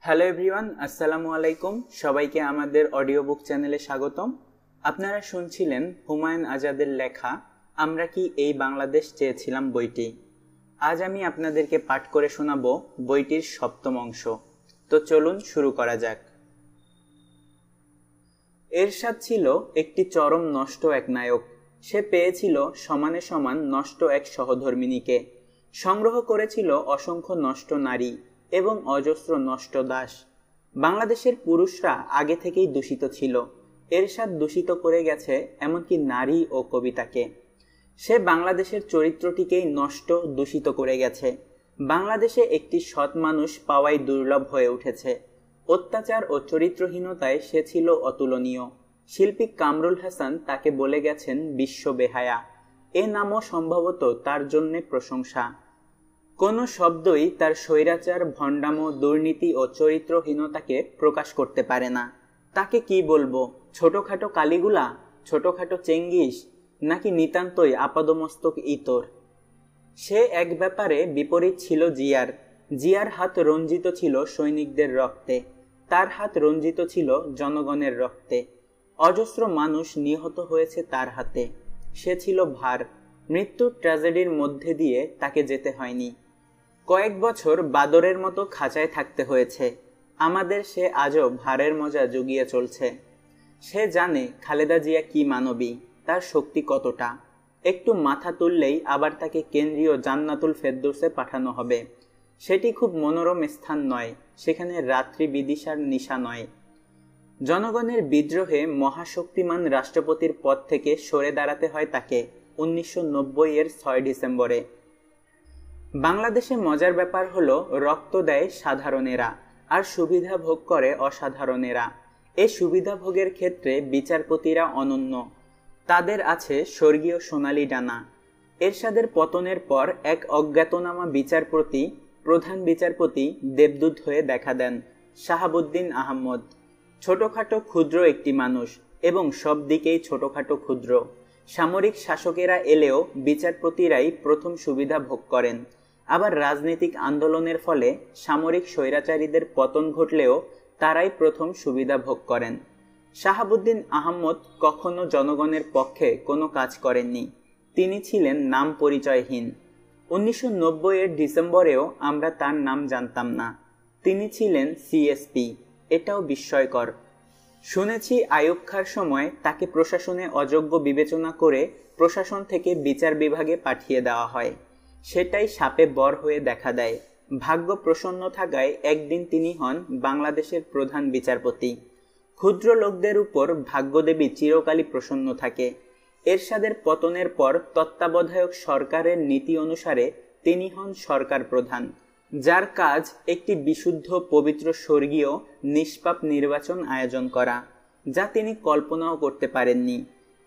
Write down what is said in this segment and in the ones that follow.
Hello everyone, আসসালামু আলাইকুম। সবাইকে আমাদের অডিও বুক চ্যানেলে স্বাগতম। আপনারা শুনছিলেন হুমায়ুন আজাদের লেখা আমরা কি এই বাংলাদেশ চেয়েছিলাম বইটি। আজ আমি আপনাদেরকে পাঠ করে শোনাবো বইটির সপ্তম অংশ। তো চলুন শুরু করা যাক। এরশাদ ছিল একটি চরম নষ্ট এক নায়ক। সে পেয়েছিল সমানে সমান নষ্ট এক সহধর্মিণীকে, সংগ্রহ করেছিল অসংখ্য নষ্ট নারী এবং অজস্র নষ্ট দাস। বাংলাদেশের পুরুষরা আগে থেকেই দূষিত ছিল। এরশাদ দূষিত করে গেছে এমনকি নারী ও কবিতাকে। সে বাংলাদেশের চরিত্রটিকেই নষ্ট দূষিত করে গেছে। বাংলাদেশে একটি সৎ মানুষ পাওয়াই দুর্লভ হয়ে উঠেছে। অত্যাচার ও চরিত্রহীনতায় সে ছিল অতুলনীয়। শিল্পী কামরুল হাসান তাকে বলে গেছেন বিশ্ব বেহায়া। এ নামও সম্ভবত তার জন্যে প্রশংসা। কোনো শব্দই তার স্বৈরাচার, ভণ্ডামো, দুর্নীতি ও চরিত্রহীনতাকে প্রকাশ করতে পারে না। তাকে কি বলবো? ছোটখাটো কালিগুলা, ছোটখাটো চেঙ্গিস, নাকি নিতান্তই আপাদমস্তক ইতর? সে এক ব্যাপারে বিপরীত ছিল জিয়ার। জিয়ার হাত রঞ্জিত ছিল সৈনিকদের রক্তে, তার হাত রঞ্জিত ছিল জনগণের রক্তে। অজস্র মানুষ নিহত হয়েছে তার হাতে। সে ছিল ভার। মৃত্যুর ট্র্যাজেডির মধ্যে দিয়ে তাকে যেতে হয়নি। কয়েক বছর বাদরের মতো খাঁচায় থাকতে হয়েছে। আমাদের সে আজও ভারের মজা জুগিয়ে চলছে। সে জানে খালেদা জিয়া কি মানবী, তার শক্তি কতটা। একটু মাথা তুললেই আবার তাকে কেন্দ্রীয় জান্নাতুল ফেরদৌসে পাঠানো হবে। সেটি খুব মনোরম স্থান নয়, সেখানে রাত্রি বিদিশার নিশা নয়। জনগণের বিদ্রোহে মহাশক্তিমান রাষ্ট্রপতির পদ থেকে সরে দাঁড়াতে হয় তাকে 1990-এর 6 ডিসেম্বরে। বাংলাদেশে মজার ব্যাপার হলো, রক্ত দেয় সাধারণেরা আর সুবিধা ভোগ করে অসাধারণেরা। এই সুবিধা ভোগের ক্ষেত্রে বিচারপতিরা অনন্য। তাদের আছে স্বর্গীয় সোনালী ডানা। এরশাদের পতনের পর এক অজ্ঞাতনামা বিচারপতি, প্রধান বিচারপতি দেবদূত হয়ে দেখা দেন, শাহাবুদ্দিন আহমদ। ছোটখাটো ক্ষুদ্র একটি মানুষ এবং সব দিকেই ছোটখাটো ক্ষুদ্র। সামরিক শাসকেরা এলেও বিচারপতিরাই প্রথম সুবিধা ভোগ করেন। আবার রাজনৈতিক আন্দোলনের ফলে সামরিক স্বৈরাচারীদের পতন ঘটলেও তারাই প্রথম সুবিধা ভোগ করেন। শাহাবুদ্দিন আহমদ কখনো জনগণের পক্ষে কোনো কাজ করেননি। তিনি ছিলেন নাম পরিচয়হীন। 1990-এর ডিসেম্বরেও আমরা তার নাম জানতাম না। তিনি ছিলেন সিএসপি, এটাও বিস্ময়কর। শুনেছি আইয়ুব খাঁর সময় তাকে প্রশাসনে অযোগ্য বিবেচনা করে প্রশাসন থেকে বিচার বিভাগে পাঠিয়ে দেওয়া হয়। সেটাই শাপে বর হয়ে দেখা দেয়। ভাগ্য প্রসন্ন থাকায় একদিন তিনি হন বাংলাদেশের প্রধান বিচারপতি। ক্ষুদ্র লোকদের উপর ভাগ্যদেবী চিরকালই প্রসন্ন থাকে। এরশাদের পতনের পর তত্ত্বাবধায়ক সরকারের নীতি অনুসারে তিনি হন সরকার প্রধান, যার কাজ একটি বিশুদ্ধ, পবিত্র, স্বর্গীয়, নিষ্পাপ নির্বাচন আয়োজন করা, যা তিনি কল্পনাও করতে পারেননি।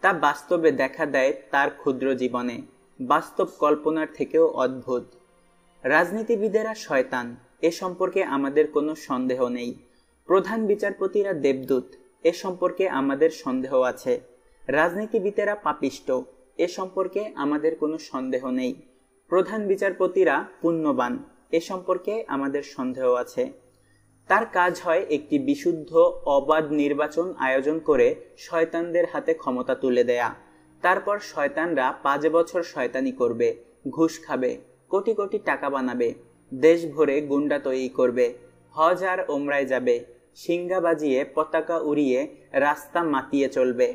তা বাস্তবে দেখা দেয় তার ক্ষুদ্র জীবনে, বাস্তব কল্পনার থেকেও অদ্ভুত। রাজনীতিবিদেরা শয়তান, এ সম্পর্কে আমাদের কোনো সন্দেহ নেই। প্রধান বিচারপতিরা দেবদূত, এ সম্পর্কে আমাদের সন্দেহ আছে। রাজনীতিবিদেরা পাপিষ্ট, এ সম্পর্কে আমাদের কোনো সন্দেহ নেই। প্রধান বিচারপতিরা পুণ্যবান, এ সম্পর্কে আমাদের সন্দেহ আছে। তার কাজ হয় একটি বিশুদ্ধ, অবাধ নির্বাচন আয়োজন করে শয়তানদের হাতে ক্ষমতা তুলে দেয়া। তারপর শয়তানরা 5 বছর শয়তানি করবে, ঘুষ খাবে, কোটি কোটি টাকা বানাবে, দেশ ভরে গুন্ডা তৈরি করবে, হজ আর ওমরায় যাবে, সিঙ্গা বাজিয়ে, পতাকা উড়িয়ে রাস্তা মাতিয়ে চলবে।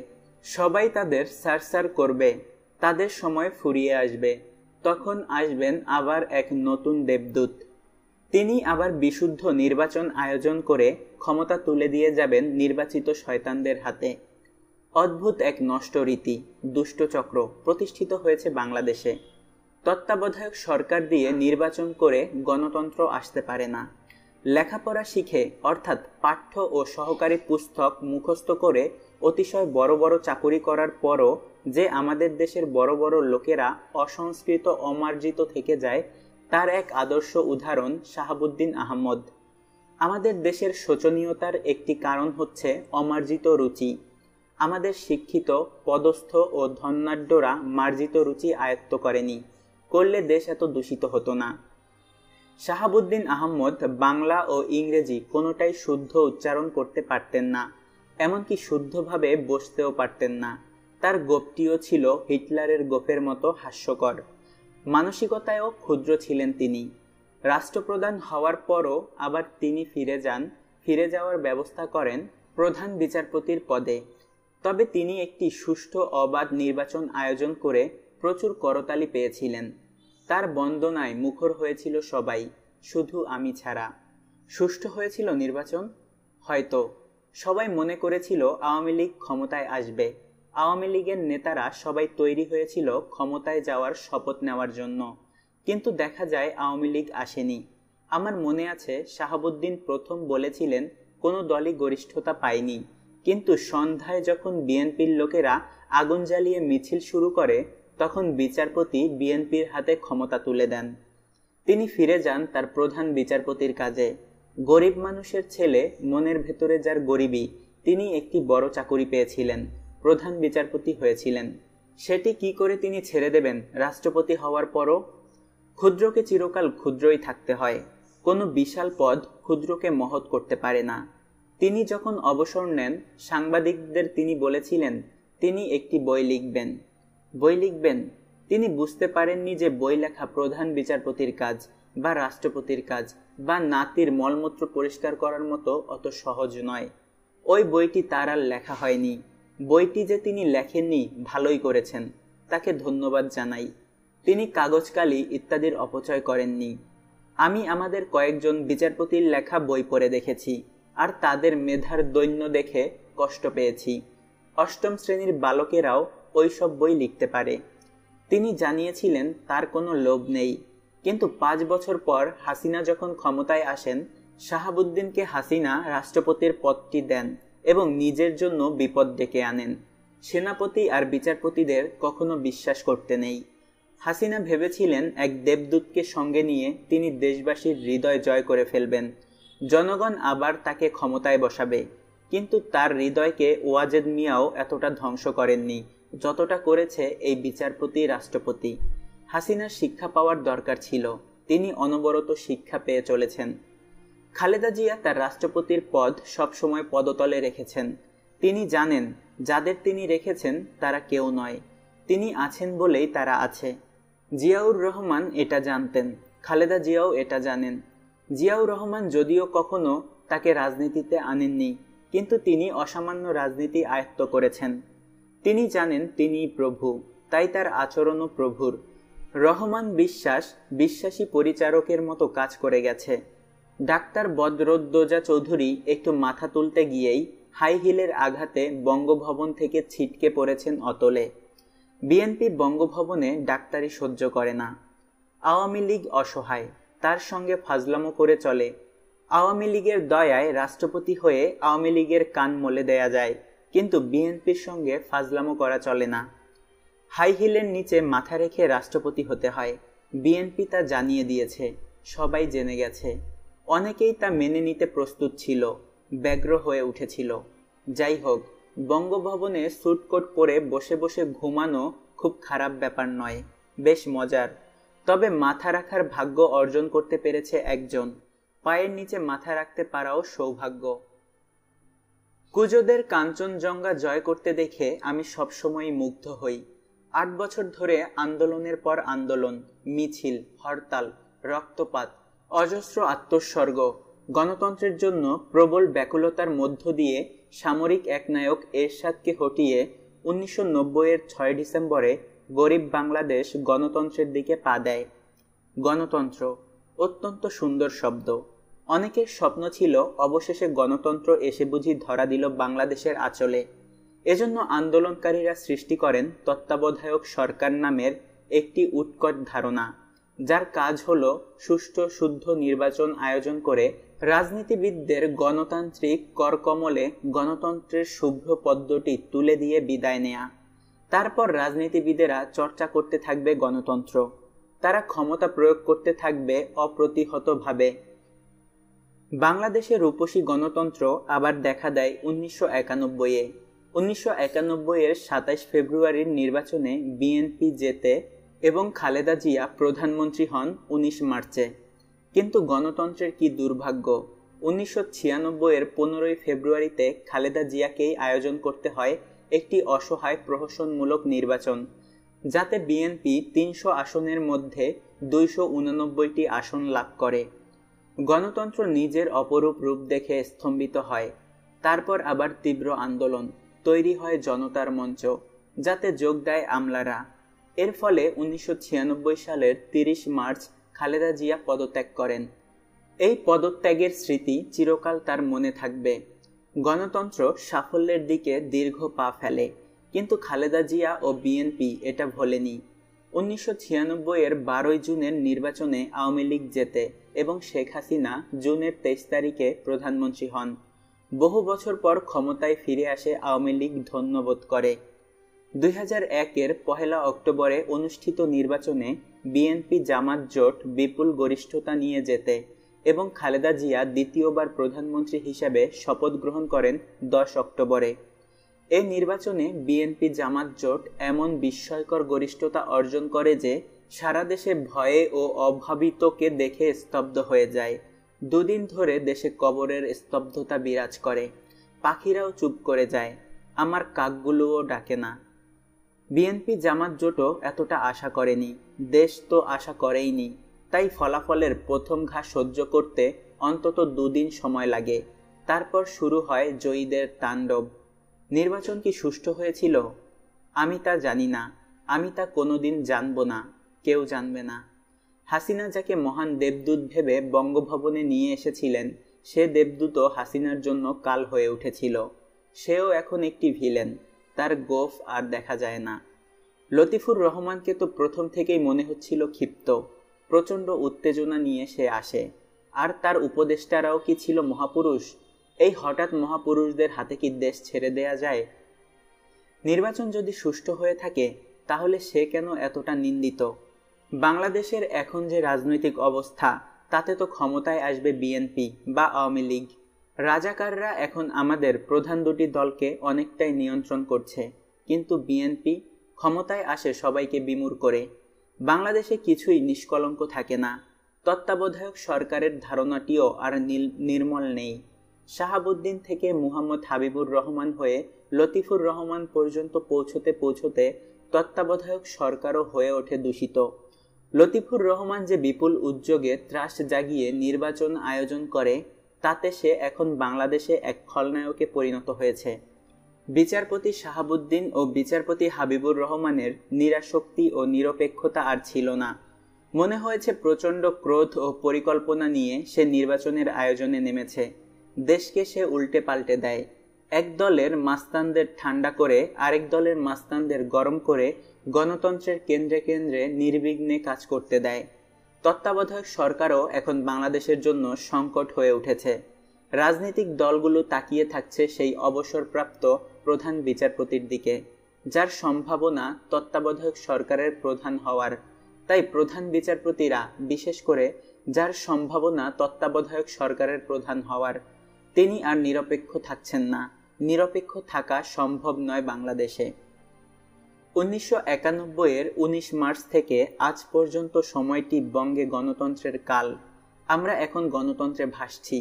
সবাই তাদের সারসার করবে। তাদের সময় ফুরিয়ে আসবে। তখন আসবেন আবার এক নতুন দেবদূত। তিনি আবার বিশুদ্ধ নির্বাচন আয়োজন করে ক্ষমতা তুলে দিয়ে যাবেন নির্বাচিত শয়তানদের হাতে। অদ্ভুত এক নষ্ট রীতি, দুষ্টচক্র প্রতিষ্ঠিত হয়েছে বাংলাদেশে। তত্ত্বাবধায়ক সরকার দিয়ে নির্বাচন করে গণতন্ত্র আসতে পারে না। লেখাপড়া শিখে, অর্থাৎ পাঠ্য ও সহকারী পুস্তক মুখস্থ করে অতিশয় বড় বড় চাকুরি করার পরও যে আমাদের দেশের বড় বড় লোকেরা অসংস্কৃত, অমার্জিত থেকে যায়, তার এক আদর্শ উদাহরণ শাহাবুদ্দিন আহমদ। আমাদের দেশের শোচনীয়তার একটি কারণ হচ্ছে অমার্জিত রুচি। আমাদের শিক্ষিত, পদস্থ ও ধনাঢ্যরা মার্জিত রুচি আয়ত্ত করেনি। করলে দেশ এত দূষিত হতো না। শাহাবুদ্দিন আহমদ বাংলা ও ইংরেজি কোনোটাই শুদ্ধ উচ্চারণ করতে পারতেন না, এমনকি শুদ্ধভাবে বসতেও পারতেন না। তার গোপটিও ছিল হিটলারের গোপের মতো হাস্যকর। মানসিকতায়ও ক্ষুদ্র ছিলেন তিনি। রাষ্ট্রপ্রধান হওয়ার পরও আবার তিনি ফিরে যাওয়ার ব্যবস্থা করেন প্রধান বিচারপতির পদে। তবে তিনি একটি সুষ্ঠু অবাধ নির্বাচন আয়োজন করে প্রচুর করতালি পেয়েছিলেন। তার বন্দনায় মুখর হয়েছিল সবাই, শুধু আমি ছাড়া। সুষ্ঠু হয়েছিল নির্বাচন? হয়তো। সবাই মনে করেছিল আওয়ামী লীগ ক্ষমতায় আসবে। আওয়ামী লীগের নেতারা সবাই তৈরি হয়েছিল ক্ষমতায় যাওয়ার শপথ নেওয়ার জন্য, কিন্তু দেখা যায় আওয়ামী লীগ আসেনি। আমার মনে আছে শাহাবুদ্দিন প্রথম বলেছিলেন কোনো দলই গরিষ্ঠতা পায়নি, কিন্তু সন্ধ্যায় যখন বিএনপির লোকেরা আগুন জ্বালিয়ে মিছিল শুরু করে তখন বিচারপতি বিএনপির হাতে ক্ষমতা তুলে দেন। তিনি ফিরে যান তার প্রধান বিচারপতির কাজে। গরিব মানুষের ছেলে, মনের ভেতরে যার গরিবী, তিনি একটি বড় চাকুরি পেয়েছিলেন, প্রধান বিচারপতি হয়েছিলেন। সেটি কি করে তিনি ছেড়ে দেবেন রাষ্ট্রপতি হওয়ার পরও? ক্ষুদ্রকে চিরকাল ক্ষুদ্রই থাকতে হয়। কোনো বিশাল পদ ক্ষুদ্রকে মহৎ করতে পারে না। তিনি যখন অবসর নেন, সাংবাদিকদের তিনি বলেছিলেন তিনি একটি বই লিখবেন। বই লিখবেন? তিনি বুঝতে পারেননি যে বই লেখা প্রধান বিচারপতির কাজ বা রাষ্ট্রপতির কাজ বা নাতির মলমূত্র পরিষ্কার করার মতো অত সহজ নয়। ওই বইটি তার আর লেখা হয়নি। বইটি যে তিনি লেখেননি, ভালোই করেছেন, তাকে ধন্যবাদ জানাই। তিনি কাগজ কালি ইত্যাদির অপচয় করেননি। আমি আমাদের কয়েকজন বিচারপতির লেখা বই পড়ে দেখেছি, আর তাদের মেধার দৈন্য দেখে কষ্ট পেয়েছি। অষ্টম শ্রেণীর বালকেরাও ওই সব বই লিখতে পারে। তিনি জানিয়েছিলেন তার কোনো লোভ নেই, কিন্তু 5 বছর পর হাসিনা যখন ক্ষমতায় আসেন, শাহাবুদ্দিনকে হাসিনা রাষ্ট্রপতির পদটি দেন এবং নিজের জন্য বিপদ ডেকে আনেন। সেনাপতি আর বিচারপতিদের কখনো বিশ্বাস করতে নেই। হাসিনা ভেবেছিলেন এক দেবদূতকে সঙ্গে নিয়ে তিনি দেশবাসীর হৃদয় জয় করে ফেলবেন, জনগণ আবার তাকে ক্ষমতায় বসাবে। কিন্তু তার হৃদয়কে ওয়াজেদ মিয়াও এতটা ধ্বংস করেননি যতটা করেছে এই বিচারপতি রাষ্ট্রপতি। হাসিনার শিক্ষা পাওয়ার দরকার ছিল, তিনি অনবরত শিক্ষা পেয়ে চলেছেন। খালেদা জিয়া তার রাষ্ট্রপতির পদ সবসময় পদতলে রেখেছেন। তিনি জানেন যাদের তিনি রেখেছেন তারা কেউ নয়, তিনি আছেন বলেই তারা আছে। জিয়াউর রহমান এটা জানতেন, খালেদা জিয়াও এটা জানেন। জিয়াউর রহমান যদিও কখনো তাকে রাজনীতিতে আনেননি, কিন্তু তিনি অসামান্য রাজনীতি আয়ত্ত করেছেন। তিনি জানেন তিনি প্রভু, তাই তার আচরণও প্রভুর। রহমান বিশ্বাসী পরিচারকের মতো কাজ করে গেছে। ডাক্তার বদরুদ্দোজা চৌধুরী একটু মাথা তুলতে গিয়েই হাই হিলের আঘাতে বঙ্গভবন থেকে ছিটকে পড়েছেন অতলে। বিএনপি বঙ্গভবনে ডাক্তারি সহ্য করে না। আওয়ামী লীগ অসহায়, তার সঙ্গে ফাজলামো করে চলে। আওয়ামী লীগের দয়ায় রাষ্ট্রপতি হয়ে আওয়ামী লীগের কান মলে দেয়া যায়, কিন্তু বিএনপির সঙ্গে ফাজলামো করা চলে না। হাই হিলের নিচে মাথা রেখে রাষ্ট্রপতি হতে হয়। বিএনপি তা জানিয়ে দিয়েছে, সবাই জেনে গেছে। অনেকেই তা মেনে নিতে প্রস্তুত ছিল, ব্যগ্র হয়ে উঠেছিল। যাই হোক, বঙ্গভবনে স্যুটকোট পরে বসে বসে ঘুমানো খুব খারাপ ব্যাপার নয়, বেশ মজার। তবে মাথা রাখার ভাগ্য অর্জন করতে পেরেছে একজন, পায়ের নিচে মাথা রাখতে পারাও সৌভাগ্য। কুজোদের কাঞ্চনজঙ্ঘা জয় করতে দেখে আমি সবসময় মুগ্ধ হই। 8 বছর ধরে আন্দোলনের পর আন্দোলন, মিছিল, হরতাল, রক্তপাত, অজস্র আত্মোৎসর্গ, গণতন্ত্রের জন্য প্রবল ব্যাকুলতার মধ্য দিয়ে সামরিক একনায়ক এরশাদকে হটিয়ে 1990-এর 6 ডিসেম্বরে গরিব বাংলাদেশ গণতন্ত্রের দিকে পা দেয়। গণতন্ত্র অত্যন্ত সুন্দর শব্দ। অনেকের স্বপ্ন ছিল অবশেষে গণতন্ত্র এসে বুঝি ধরা দিল বাংলাদেশের আঁচলে। এজন্য আন্দোলনকারীরা সৃষ্টি করেন তত্ত্বাবধায়ক সরকার নামের একটি উৎকট ধারণা, যার কাজ হলো সুষ্ঠু শুদ্ধ নির্বাচন আয়োজন করে রাজনীতিবিদদের গণতান্ত্রিক করকমলে গণতন্ত্রের শুভ্র পদ্মটি তুলে দিয়ে বিদায় নেয়া। তারপর রাজনীতিবিদেরা চর্চা করতে থাকবে গণতন্ত্র, তারা ক্ষমতা প্রয়োগ করতে থাকবে অপ্রতিহতভাবে। বাংলাদেশের রূপসী গণতন্ত্র আবার দেখা দেয় 1991-এ। 1991-এর 27 ফেব্রুয়ারির নির্বাচনে বিএনপি জেতে এবং খালেদা জিয়া প্রধানমন্ত্রী হন 19 মার্চে। কিন্তু গণতন্ত্রের কি দুর্ভাগ্য, 1996-এর 15 ফেব্রুয়ারিতে খালেদা জিয়াকেই আয়োজন করতে হয় একটি অসহায় প্রহসনমূলক নির্বাচন, যাতে বিএনপি 300 আসনের মধ্যে 289টি আসন লাভ করে। গণতন্ত্র নিজের অপরূপ রূপ দেখে স্তম্ভিত হয়। তারপর আবার তীব্র আন্দোলন, তৈরি হয় জনতার মঞ্চ, যাতে যোগ দেয় আমলারা। এর ফলে 1996 সালের 30 মার্চ খালেদা জিয়া পদত্যাগ করেন। এই পদত্যাগের স্মৃতি চিরকাল তার মনে থাকবে। গণতন্ত্র সাফল্যের দিকে দীর্ঘ পা ফেলে, কিন্তু খালেদা জিয়া ও বিএনপি এটা ভোলেনি। 1996-এর 12 জুনের নির্বাচনে আওয়ামী লীগ জেতে এবং শেখ হাসিনা জুনের 23 তারিখে প্রধানমন্ত্রী হন। বহু বছর পর ক্ষমতায় ফিরে আসে আওয়ামী লীগ ধন্যবোধ করে। 2001-এর 1 অক্টোবরে অনুষ্ঠিত নির্বাচনে বিএনপি জামাত জোট বিপুল গরিষ্ঠতা নিয়ে জেতে এবং খালেদা জিয়া দ্বিতীয়বার প্রধানমন্ত্রী হিসেবে শপথ গ্রহণ করেন 10 অক্টোবরে। এই নির্বাচনে বিএনপি জামাত জোট এমন বিস্ময়কর গরিষ্ঠতা অর্জন করে যে সারা দেশে ভয়ে ও অভাবিতকে দেখে স্তব্ধ হয়ে যায়। দুদিন ধরে দেশে কবরের স্তব্ধতা বিরাজ করে, পাখিরাও চুপ করে যায়, আমার কাকগুলোও ডাকে না। বিএনপি জামাত জোটও এতটা আশা করেনি, দেশ তো আশা করেইনি। তাই ফলাফলের প্রথম ঘা সহ্য করতে অন্তত 2 দিন সময় লাগে। তারপর শুরু হয় জয়ীদের তাণ্ডব। নির্বাচন কি সুষ্ঠু হয়েছিল? আমি তা জানি না, আমি তা কোনোদিন জানব না, কেউ জানবে না। হাসিনা যাকে মহান দেবদূত ভেবে বঙ্গভবনে নিয়ে এসেছিলেন, সে দেবদূতও হাসিনার জন্য কাল হয়ে উঠেছিল। সেও এখন একটি ভিলেন, তার গোফ আর দেখা যায় না। লতিফুর রহমানকে তো প্রথম থেকেই মনে হচ্ছিল ক্ষিপ্ত, প্রচণ্ড উত্তেজনা নিয়ে সে আসে। আর তার উপদেষ্টারাও কি ছিল মহাপুরুষ? এই হঠাৎ মহাপুরুষদের হাতে কি দেশ ছেড়ে দেয়া যায়? নির্বাচন যদি সুষ্ঠু হয়ে থাকে, তাহলে সে কেন এতটা নিন্দিত? বাংলাদেশের এখন যে রাজনৈতিক অবস্থা, তাতে তো ক্ষমতায় আসবে বিএনপি বা আওয়ামী লীগ। রাজাকাররা এখন আমাদের প্রধান দুটি দলকে অনেকটাই নিয়ন্ত্রণ করছে, কিন্তু বিএনপি ক্ষমতায় আসে সবাইকে বিমূঢ় করে। বাংলাদেশে কিছুই নিষ্কলঙ্ক থাকে না। তত্ত্বাবধায়ক সরকারের ধারণাটিও আর নির্মল নেই। শাহাবুদ্দিন থেকে মুহাম্মদ হাবিবুর রহমান হয়ে লতিফুর রহমান পর্যন্ত পৌঁছতে পৌঁছতে তত্ত্বাবধায়ক সরকারও হয়ে ওঠে দূষিত। লতিফুর রহমান যে বিপুল উদ্যোগে ত্রাস জাগিয়ে নির্বাচন আয়োজন করে, তাতে সে এখন বাংলাদেশে এক খলনায়কে পরিণত হয়েছে। বিচারপতি শাহাবুদ্দিন ও বিচারপতি হাবিবুর রহমানের নিরাশক্তি ও নিরপেক্ষতা আর ছিল না। মনে হয়েছে প্রচণ্ড ক্রোধ ও পরিকল্পনা নিয়ে সে নির্বাচনের আয়োজনে নেমেছে। দেশকে সে উল্টে পাল্টে দেয়। এক দলের মাস্তানদের ঠান্ডা করে আরেক দলের মাস্তানদের গরম করে গণতন্ত্রের কেন্দ্রে কেন্দ্রে নির্বিঘ্নে কাজ করতে দেয়। তত্ত্বাবধায়ক সরকারও এখন বাংলাদেশের জন্য সংকট হয়ে উঠেছে। রাজনৈতিক দলগুলো তাকিয়ে থাকছে সেই অবসরপ্রাপ্ত প্রধান বিচারপতির দিকে, যার সম্ভাবনা তত্ত্বাবধায়ক সরকারের প্রধান হওয়ার। তাই প্রধান বিচারপতিরা, বিশেষ করে যার সম্ভাবনা তত্ত্বাবধায়ক সরকারের প্রধান হওয়ার, তিনি আর নিরপেক্ষ থাকছেন না। নিরপেক্ষ থাকা সম্ভব নয় বাংলাদেশে। 1991-এর 19 মার্চ থেকে আজ পর্যন্ত সময়টি বঙ্গে গণতন্ত্রের কাল। আমরা এখন গণতন্ত্রে ভাসছি,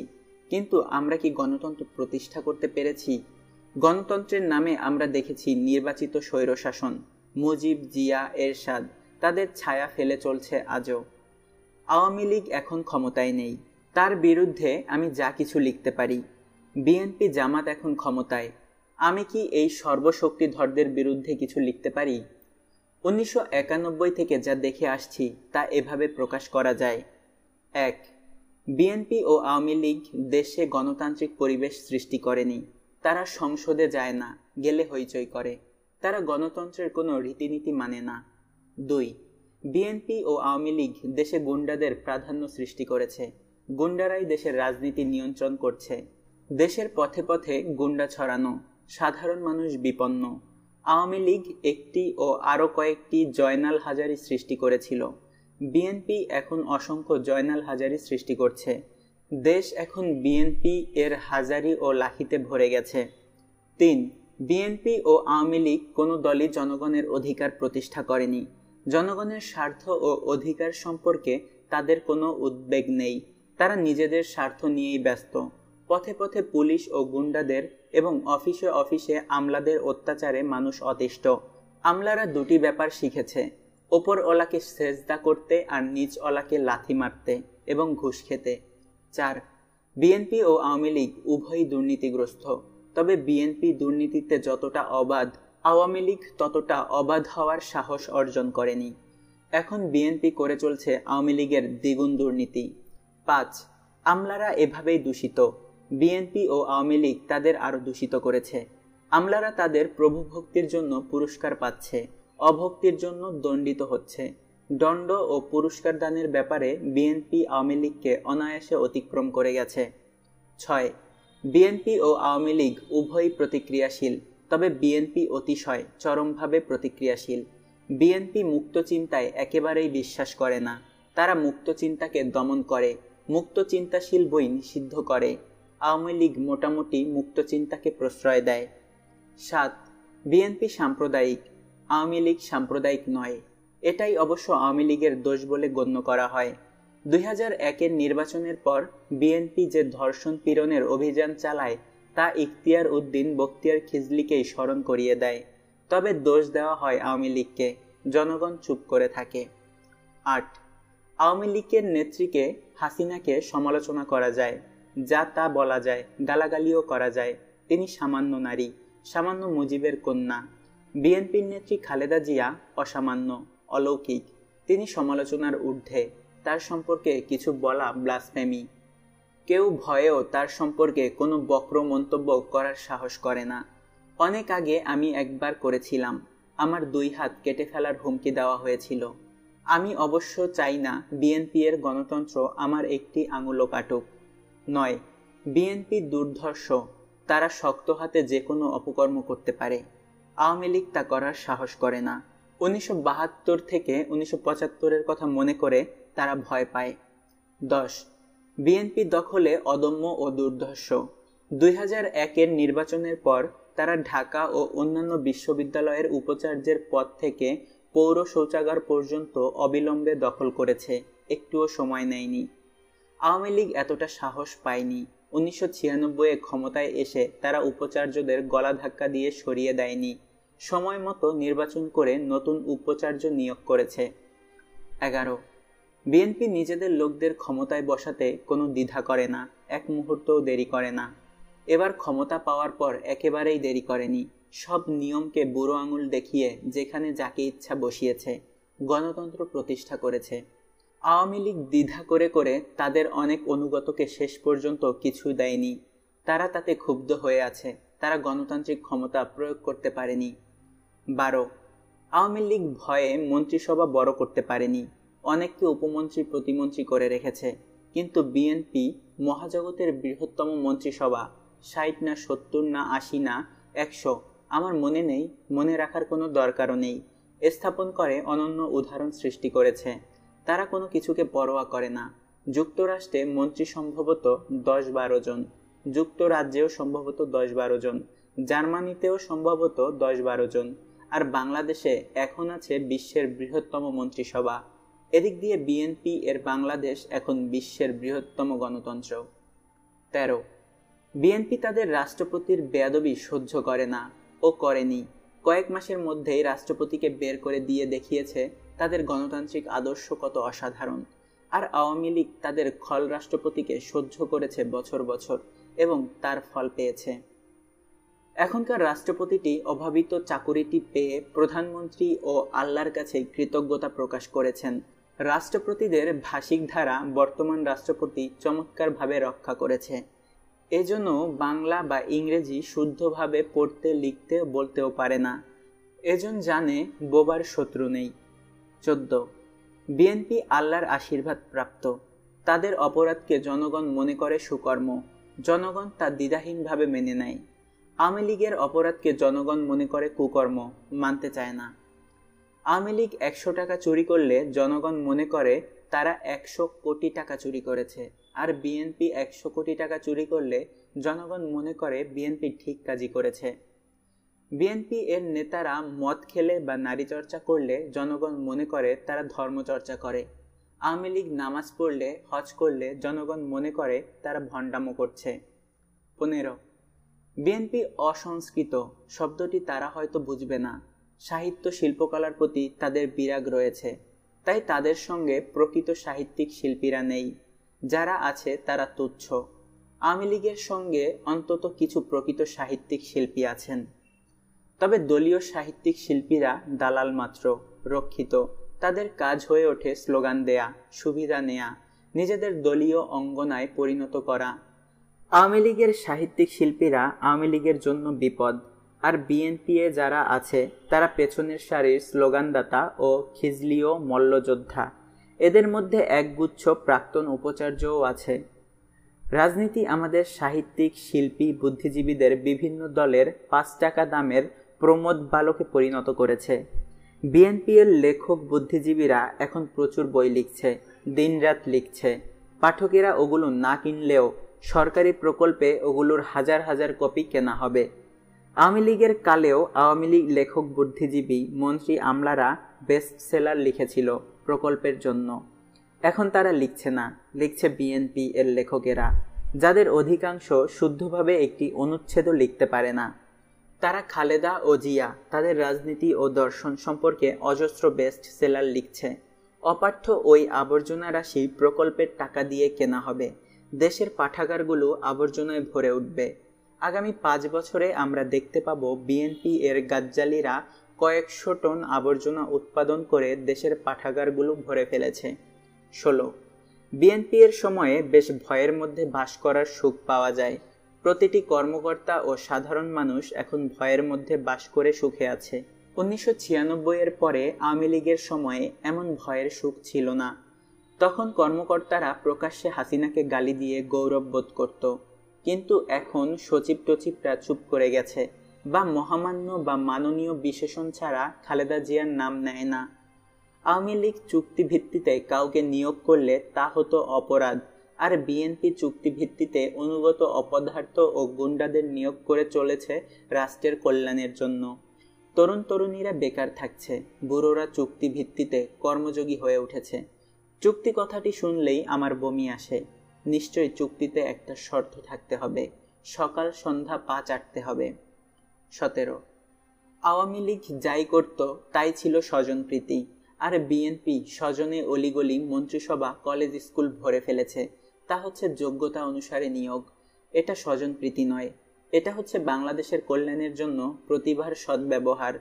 কিন্তু আমরা কি গণতন্ত্র প্রতিষ্ঠা করতে পেরেছি? গণতন্ত্রের নামে আমরা দেখেছি নির্বাচিত স্বৈরশাসন, মুজিব, জিয়া, এরশাদ, তাদের ছায়া ফেলে চলছে আজও। আওয়ামী লীগ এখন ক্ষমতায় নেই, তার বিরুদ্ধে আমি যা কিছু লিখতে পারি। বিএনপি জামাত এখন ক্ষমতায়, আমি কি এই সর্বশক্তিধরদের বিরুদ্ধে কিছু লিখতে পারি? 1991 থেকে যা দেখে আসছি তা এভাবে প্রকাশ করা যায়। 1. বিএনপি ও আওয়ামী লীগ দেশে গণতান্ত্রিক পরিবেশ সৃষ্টি করেনি। তারা সংসদে যায় না, গেলে হইচই করে। তারা গণতন্ত্রের কোনো রীতিনীতি মানে না। 2. বিএনপি ও আওয়ামী লীগ দেশে গুন্ডাদের প্রাধান্য সৃষ্টি করেছে। গুন্ডারাই দেশের রাজনীতি নিয়ন্ত্রণ করছে। দেশের পথে পথে গুন্ডা ছড়ানো, সাধারণ মানুষ বিপন্ন। আওয়ামী লীগ একটি ও আরও কয়েকটি জয়নাল হাজারি সৃষ্টি করেছিল। বিএনপি এখন অসংখ্য জয়নাল হাজারি সৃষ্টি করছে। দেশ এখন বিএনপি এর হাজারি ও লাঠিতে ভরে গেছে। 3. বিএনপি ও আওয়ামী লীগ কোনো দলই জনগণের অধিকার প্রতিষ্ঠা করেনি। জনগণের স্বার্থ ও অধিকার সম্পর্কে তাদের কোনো উদ্বেগ নেই। তারা নিজেদের স্বার্থ নিয়েই ব্যস্ত। পথে পথে পুলিশ ও গুন্ডাদের এবং অফিসে অফিসে আমলাদের অত্যাচারে মানুষ অতিষ্ঠ। আমলারা দুটি ব্যাপার শিখেছে, ওপরওয়ালাকে সেজদা করতে আর নিচওয়ালাকে লাথি মারতে এবং ঘুষ খেতে। 4. বিএনপি ও আওয়ামী লীগ উভয়ই দুর্নীতিগ্রস্ত। তবে বিএনপি দুর্নীতিতে যতটা অবাধ, আওয়ামী লীগ ততটা অবাধ হওয়ার সাহস অর্জন করেনি। এখন বিএনপি করে চলছে আওয়ামী লীগের দ্বিগুণ দুর্নীতি। 5. আমলারা এভাবেই দূষিত। বিএনপি ও আওয়ামী লীগ তাদের আরো দূষিত করেছে। আমলারা তাদের প্রভুভক্তির জন্য পুরস্কার পাচ্ছে, অভক্তির জন্য দণ্ডিত হচ্ছে। দণ্ড ও পুরস্কার দানের ব্যাপারে বিএনপি আওয়ামী লীগকে অনায়াসে অতিক্রম করে গেছে। 6. বিএনপি ও আওয়ামী লীগ উভয়ই প্রতিক্রিয়াশীল, তবে বিএনপি অতিশয় চরমভাবে প্রতিক্রিয়াশীল। বিএনপি মুক্ত চিন্তায় একেবারেই বিশ্বাস করে না। তারা মুক্ত চিন্তাকে দমন করে, মুক্ত চিন্তাশীল বই নিষিদ্ধ করে। আওয়ামী লীগ মোটামুটি মুক্ত চিন্তাকে প্রশ্রয় দেয়। 7. বিএনপি সাম্প্রদায়িক, আওয়ামী লীগ সাম্প্রদায়িক নয়। এটাই অবশ্য আওয়ামী লীগের দোষ বলে গণ্য করা হয়। 2001-এর নির্বাচনের পর বিএনপি যে ধর্ষণ পীড়নের অভিযান চালায় তা ইখতিয়ার উদ্দিন বখতিয়ার খিজলিকেই স্মরণ করিয়ে দেয়। তবে দোষ দেওয়া হয় আওয়ামী লীগকে, জনগণ চুপ করে থাকে। 8. আওয়ামী লীগের নেত্রীকে হাসিনাকে সমালোচনা করা যায়, যা তা বলা যায়, গালাগালিও করা যায়। তিনি সামান্য নারী, সামান্য মুজিবের কন্যা। বিএনপির নেত্রী খালেদা জিয়া অসামান্য, অলৌকিক। তিনি সমালোচনার ঊর্ধ্বে। তার সম্পর্কে কিছু বলা ব্লাসফেমি। কেউ ভয়েও তার সম্পর্কে কোনো বক্র মন্তব্য করার সাহস করে না। অনেক আগে আমি একবার করেছিলাম, আমার 2 হাত কেটে ফেলার হুমকি দেওয়া হয়েছিল। আমি অবশ্য চাই না বিএনপি এর গণতন্ত্র আমার একটি আঙুলও কাটুক। 9. বিএনপি দুর্ধর্ষ, তারা শক্ত হাতে যে কোনো অপকর্ম করতে পারে। আওয়ামী লীগ তা করার সাহস করে না। 1972 থেকে 1975-এর কথা মনে করে তারা ভয় পায়। 10. বিএনপি দখলে অদম্য ও দুর্ধর্ষ। 2001-এর নির্বাচনের পর তারা ঢাকা ও অন্যান্য বিশ্ববিদ্যালয়ের উপাচার্যের পদ থেকে পৌর শৌচাগার পর্যন্ত অবিলম্বে দখল করেছে, একটুও সময় নেয়নি। আওয়ামী লীগ এতটা সাহস পায়নি। 1996-এ ক্ষমতায় এসে তারা উপাচার্যদের গলা ধাক্কা দিয়ে সরিয়ে দেয়নি, সময় মতো নির্বাচন করে নতুন উপাচার্য নিয়োগ করেছে। 11. বিএনপি নিজেদের লোকদের ক্ষমতায় বসাতে কোনো দ্বিধা করে না, এক মুহূর্তও দেরি করে না। এবার ক্ষমতা পাওয়ার পর একেবারেই দেরি করেনি। সব নিয়মকে বুড়ো আঙুল দেখিয়ে যেখানে যাকে ইচ্ছা বসিয়েছে, গণতন্ত্র প্রতিষ্ঠা করেছে। আওয়ামী লীগ দ্বিধা করে করে তাদের অনেক অনুগতকে শেষ পর্যন্ত কিছু দেয়নি। তারা তাতে ক্ষুব্ধ হয়ে আছে, তারা গণতান্ত্রিক ক্ষমতা প্রয়োগ করতে পারেনি। 12. আওয়ামী লীগ ভয়ে মন্ত্রিসভা বড় করতে পারেনি, অনেককে উপমন্ত্রী প্রতিমন্ত্রী করে রেখেছে। কিন্তু বিএনপি মহাজগতের বৃহত্তম মন্ত্রিসভা, 60 না 70 না 80 না 100 আমার মনে নেই, মনে রাখার কোনো দরকারও নেই, স্থাপন করে অনন্য উদাহরণ সৃষ্টি করেছে। তারা কোনো কিছুকে পরোয়া করে না। যুক্তরাষ্ট্রে মন্ত্রী সম্ভবত 10-12 জন, যুক্তরাজ্যেও সম্ভবত 10-12 জন, জার্মানিতেও সম্ভবত 10-12 জন, আর বাংলাদেশে এখন আছে বিশ্বের বৃহত্তম মন্ত্রিসভা। এদিক দিয়ে বিএনপি এর বাংলাদেশ এখন বিশ্বের বৃহত্তম গণতন্ত্র। 13. বিএনপি তাদের রাষ্ট্রপতির বেয়াদবি সহ্য করে না ও করেনি। কয়েক মাসের মধ্যেই রাষ্ট্রপতিকে বের করে দিয়ে দেখিয়েছে তাদের গণতান্ত্রিক আদর্শ কত অসাধারণ। আর আওয়ামী লীগ তাদের খল রাষ্ট্রপতিকে সহ্য করেছে বছর বছর এবং তার ফল পেয়েছে। এখনকার রাষ্ট্রপতিটি অভাবিত চাকুরিটি পেয়ে প্রধানমন্ত্রী ও আল্লাহর কাছে কৃতজ্ঞতা প্রকাশ করেছেন। রাষ্ট্রপতিদের ভাষিক ধারা বর্তমান রাষ্ট্রপতি চমৎকারভাবে রক্ষা করেছে। এজন্য বাংলা বা ইংরেজি শুদ্ধভাবে পড়তে লিখতে বলতেও পারে না। এজন জানে বোবার শত্রু নেই। 14. বিএনপি আল্লাহর আশীর্বাদ প্রাপ্ত। তাদের অপরাধকে জনগণ মনে করে সুকর্ম, জনগণ তা দ্বিধাহীনভাবে মেনে নেয়। আওয়ামী লীগের অপরাধকে জনগণ মনে করে কুকর্ম, মানতে চায় না। আওয়ামী লীগ 100 টাকা চুরি করলে জনগণ মনে করে তারা 100 কোটি টাকা চুরি করেছে, আর বিএনপি 100 কোটি টাকা চুরি করলে জনগণ মনে করে বিএনপি ঠিক কাজই করেছে। বিএনপি এর নেতারা মদ খেলে বা নারী চর্চা করলে জনগণ মনে করে তারা ধর্মচর্চা করে। আওয়ামী লীগ নামাজ পড়লে, হজ করলে জনগণ মনে করে তারা ভণ্ডামো করছে। 15, বিএনপি অসংস্কৃত শব্দটি তারা হয়তো বুঝবে না। সাহিত্য শিল্পকলার প্রতি তাদের বিরাগ রয়েছে, তাই তাদের সঙ্গে প্রকৃত সাহিত্যিক শিল্পীরা নেই। যারা আছে তারা তুচ্ছ। আওয়ামী লীগের সঙ্গে অন্তত কিছু প্রকৃত সাহিত্যিক শিল্পী আছেন। তবে দলীয় সাহিত্যিক শিল্পীরা দালাল মাত্র, রক্ষিত। তাদের কাজ হয়ে ওঠে স্লোগান দেয়া, সুবিধা নেয়া, নিজেদের দলীয় অঙ্গনায় পরিণত করা। আওয়ামী লীগের সাহিত্যিক শিল্পীরা আওয়ামী লীগের জন্য বিপদ, আর বিএনপি এ যারা আছে তারা পেছনের সারির স্লোগানদাতা ও খিজলীয় মল্লযোদ্ধা। এদের মধ্যে একগুচ্ছ প্রাক্তন উপাচার্যও আছে। রাজনীতি আমাদের সাহিত্যিক, শিল্পী, বুদ্ধিজীবীদের বিভিন্ন দলের 5 টাকা দামের প্রমোদ বালকে পরিণত করেছে। বিএনপি এর লেখক বুদ্ধিজীবীরা এখন প্রচুর বই লিখছে, দিনরাত লিখছে। পাঠকেরা ওগুলো না কিনলেও সরকারি প্রকল্পে ওগুলোর হাজার হাজার কপি কেনা হবে। আওয়ামী লীগের কালেও আওয়ামী লীগ লেখক, বুদ্ধিজীবী, মন্ত্রী, আমলারা বেস্ট সেলার লিখেছিল প্রকল্পের জন্য। এখন তারা লিখছে না, লিখছে বিএনপি এর লেখকেরা, যাদের অধিকাংশ শুদ্ধভাবে একটি অনুচ্ছেদও লিখতে পারে না। তারা খালেদা ও জিয়া, তাদের রাজনীতি ও দর্শন সম্পর্কে অজস্র বেস্ট সেলার লিখছে। অপাঠ্য ওই আবর্জনা রাশি প্রকল্পের টাকা দিয়ে কেনা হবে। দেশের পাঠাগারগুলো আবর্জনায় ভরে উঠবে। আগামী 5 বছরে আমরা দেখতে পাবো বিএনপি এর গাজ্জালীরা কয়েকশো টন আবর্জনা উৎপাদন করে দেশের পাঠাগারগুলো ভরে ফেলেছে। 16, বিএনপি এর সময়ে বেশ ভয়ের মধ্যে বাস করার সুখ পাওয়া যায়। প্রতিটি কর্মকর্তা ও সাধারণ মানুষ এখন ভয়ের মধ্যে বাস করে সুখে আছে। 1996 এর পরে আওয়ামী লীগের সময়ে এমন ভয়ের সুখ ছিল না। তখন কর্মকর্তারা প্রকাশ্যে হাসিনাকে গালি দিয়ে গৌরব বোধ করত, কিন্তু এখন সচিব টচিবরা চুপ করে গেছে, বা মহামান্য বা মাননীয় বিশেষণ ছাড়া খালেদা জিয়ার নাম নেয় না। আওয়ামী লীগ চুক্তি ভিত্তিতে কাউকে নিয়োগ করলে তা হতো অপরাধ, আর বিএনপি চুক্তি ভিত্তিতে অনুগত অপদার্থ ও গুন্ডাদের নিয়োগ করে চলেছে রাষ্ট্রের কল্যাণের জন্য। তরুণ তরুণীরা বেকার থাকছে, বুড়োরা চুক্তি ভিত্তিতে কর্মযোগী হয়ে উঠেছে। চুক্তি কথাটি শুনলেই আমার বমি আসে। নিশ্চয়ই চুক্তিতে একটা শর্ত থাকতে হবে, সকাল সন্ধ্যা পা চাটতে হবে। 17, আওয়ামী লীগ যাই করত তাই ছিল স্বজনপ্রীতি, আর বিএনপি স্বজনে অলিগলি, মন্ত্রিসভা, কলেজ, স্কুল ভরে ফেলেছে। তা হচ্ছে যোগ্যতা অনুসারে নিয়োগ। এটা স্বজনপ্রীতি নয়, এটা হচ্ছে বাংলাদেশের কল্যাণের জন্য প্রতিভার সদ্ব্যবহার।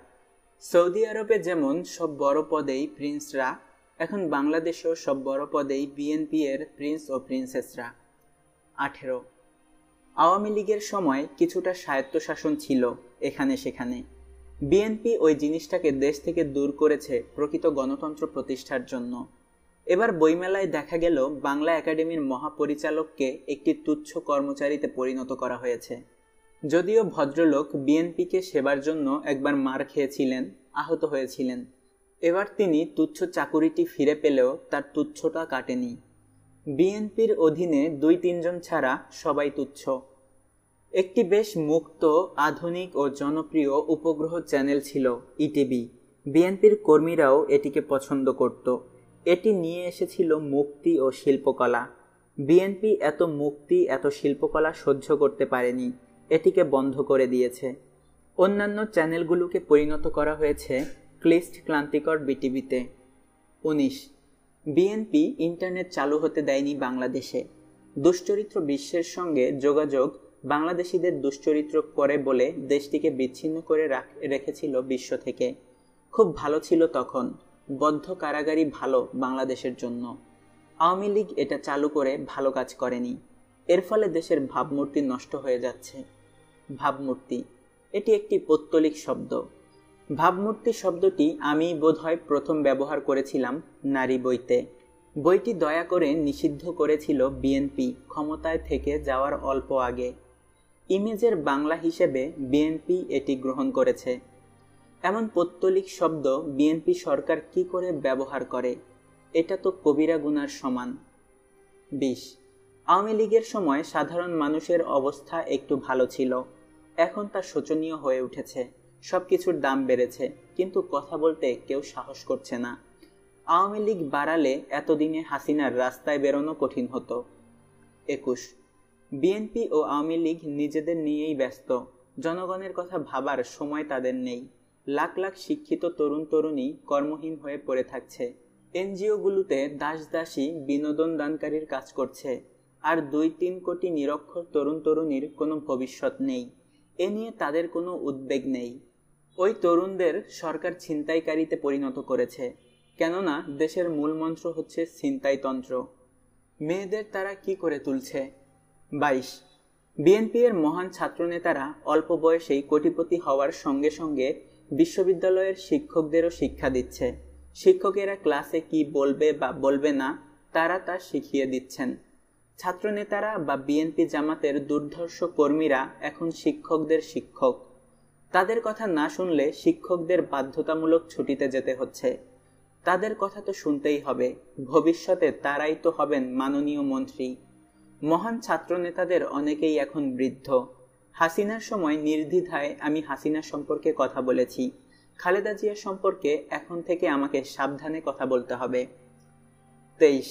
সৌদি আরবে যেমন সব বড় পদেই প্রিন্সরা, এখন বাংলাদেশেও সব বড় পদেই বিএনপি এর প্রিন্স ও প্রিন্সেসরা। 18, আওয়ামী লীগের সময় কিছুটা স্বায়ত্তশাসন ছিল এখানে সেখানে। বিএনপি ওই জিনিসটাকে দেশ থেকে দূর করেছে প্রকৃত গণতন্ত্র প্রতিষ্ঠার জন্য। এবার বইমেলায় দেখা গেল বাংলা একাডেমির মহাপরিচালককে একটি তুচ্ছ কর্মচারীতে পরিণত করা হয়েছে। যদিও ভদ্রলোক বিএনপিকে সেবার জন্য একবার মার খেয়েছিলেন, আহত হয়েছিলেন। এবার তিনি তুচ্ছ চাকুরিটি ফিরে পেলেও তার তুচ্ছতা কাটেনি। বিএনপির অধীনে 2-3 জন ছাড়া সবাই তুচ্ছ। একটি বেশ মুক্ত, আধুনিক ও জনপ্রিয় উপগ্রহ চ্যানেল ছিল ইটিভি। বিএনপির কর্মীরাও এটিকে পছন্দ করত। এটি নিয়ে এসেছিল মুক্তি ও শিল্পকলা। বিএনপি এত মুক্তি, এত শিল্পকলা সহ্য করতে পারেনি, এটিকে বন্ধ করে দিয়েছে। অন্যান্য চ্যানেলগুলোকে পরিণত করা হয়েছে ক্লিষ্ট, ক্লান্তিকর বিটিভিতে। 19, বিএনপি ইন্টারনেট চালু হতে দেয়নি বাংলাদেশে। দুশ্চরিত্র বিশ্বের সঙ্গে যোগাযোগ বাংলাদেশিদের দুশ্চরিত্র করে বলে দেশটিকে বিচ্ছিন্ন করে রেখেছিল বিশ্ব থেকে। খুব ভালো ছিল তখন, বদ্ধ কারাগারি ভালো বাংলাদেশের জন্য। আওয়ামী লীগ এটা চালু করে ভালো কাজ করেনি। এর ফলে দেশের ভাবমূর্তি নষ্ট হয়ে যাচ্ছে। ভাবমূর্তি, এটি একটি পৌত্তলিক শব্দ। ভাবমূর্তি শব্দটি আমি বোধহয় প্রথম ব্যবহার করেছিলাম নারী বইতে। বইটি দয়া করে নিষিদ্ধ করেছিল বিএনপি ক্ষমতায় থেকে যাওয়ার অল্প আগে। ইমেজের বাংলা হিসেবে বিএনপি এটি গ্রহণ করেছে। এমন পৌত্তলিক শব্দ বিএনপি সরকার কি করে ব্যবহার করে? এটা তো কবিরা গুনার সমান। 20, আওয়ামী লীগের সময় সাধারণ মানুষের অবস্থা একটু ভালো ছিল, এখন তা শোচনীয় হয়ে উঠেছে। সবকিছুর দাম বেড়েছে, কিন্তু কথা বলতে কেউ সাহস করছে না। আওয়ামী লীগ বাড়ালে এতদিনে হাসিনার রাস্তায় বেরোনো কঠিন হতো। 21 বিএনপি ও আওয়ামী লীগ নিজেদের নিয়েই ব্যস্ত, জনগণের কথা ভাবার সময় তাদের নেই। লাখ লাখ শিক্ষিত তরুণ তরুণী কর্মহীন হয়ে পড়ে থাকছে। এনজিওগুলোতে দাস দাসী বিনোদন দানকারীর কাজ করছে, আর 2-3 কোটি নিরক্ষর তরুণ তরুণীর কোনো ভবিষ্যৎ নেই। এ নিয়ে তাদের কোনো উদ্বেগ নেই। ওই তরুণদের সরকার ছিনতাইকারীতে পরিণত করেছে, কেননা দেশের মূল মন্ত্র হচ্ছে ছিনতাইতন্ত্র। মেয়েদের তারা কি করে তুলছে। 22 বিএনপি এর মহান ছাত্রনেতারা অল্প বয়সেই কোটিপতি হওয়ার সঙ্গে সঙ্গে বিশ্ববিদ্যালয়ের শিক্ষকদেরও শিক্ষা দিচ্ছে। শিক্ষকেরা ক্লাসে কি বলবে বা বলবে না তারা তা শিখিয়ে দিচ্ছেন। ছাত্রনেতারা বা বিএনপি জামাতের দুর্ধর্ষ কর্মীরা এখন শিক্ষকদের শিক্ষক। তাদের কথা না শুনলে শিক্ষকদের বাধ্যতামূলক ছুটিতে যেতে হচ্ছে। তাদের কথা তো শুনতেই হবে, ভবিষ্যতে তারাই তো হবেন মাননীয় মন্ত্রী। মহান ছাত্রনেতাদের অনেকেই এখন বৃদ্ধ। হাসিনার সময় নির্দ্বিধায় আমি হাসিনা সম্পর্কে কথা বলেছি। খালেদা জিয়া সম্পর্কে এখন থেকে আমাকে সাবধানে কথা বলতে হবে। 23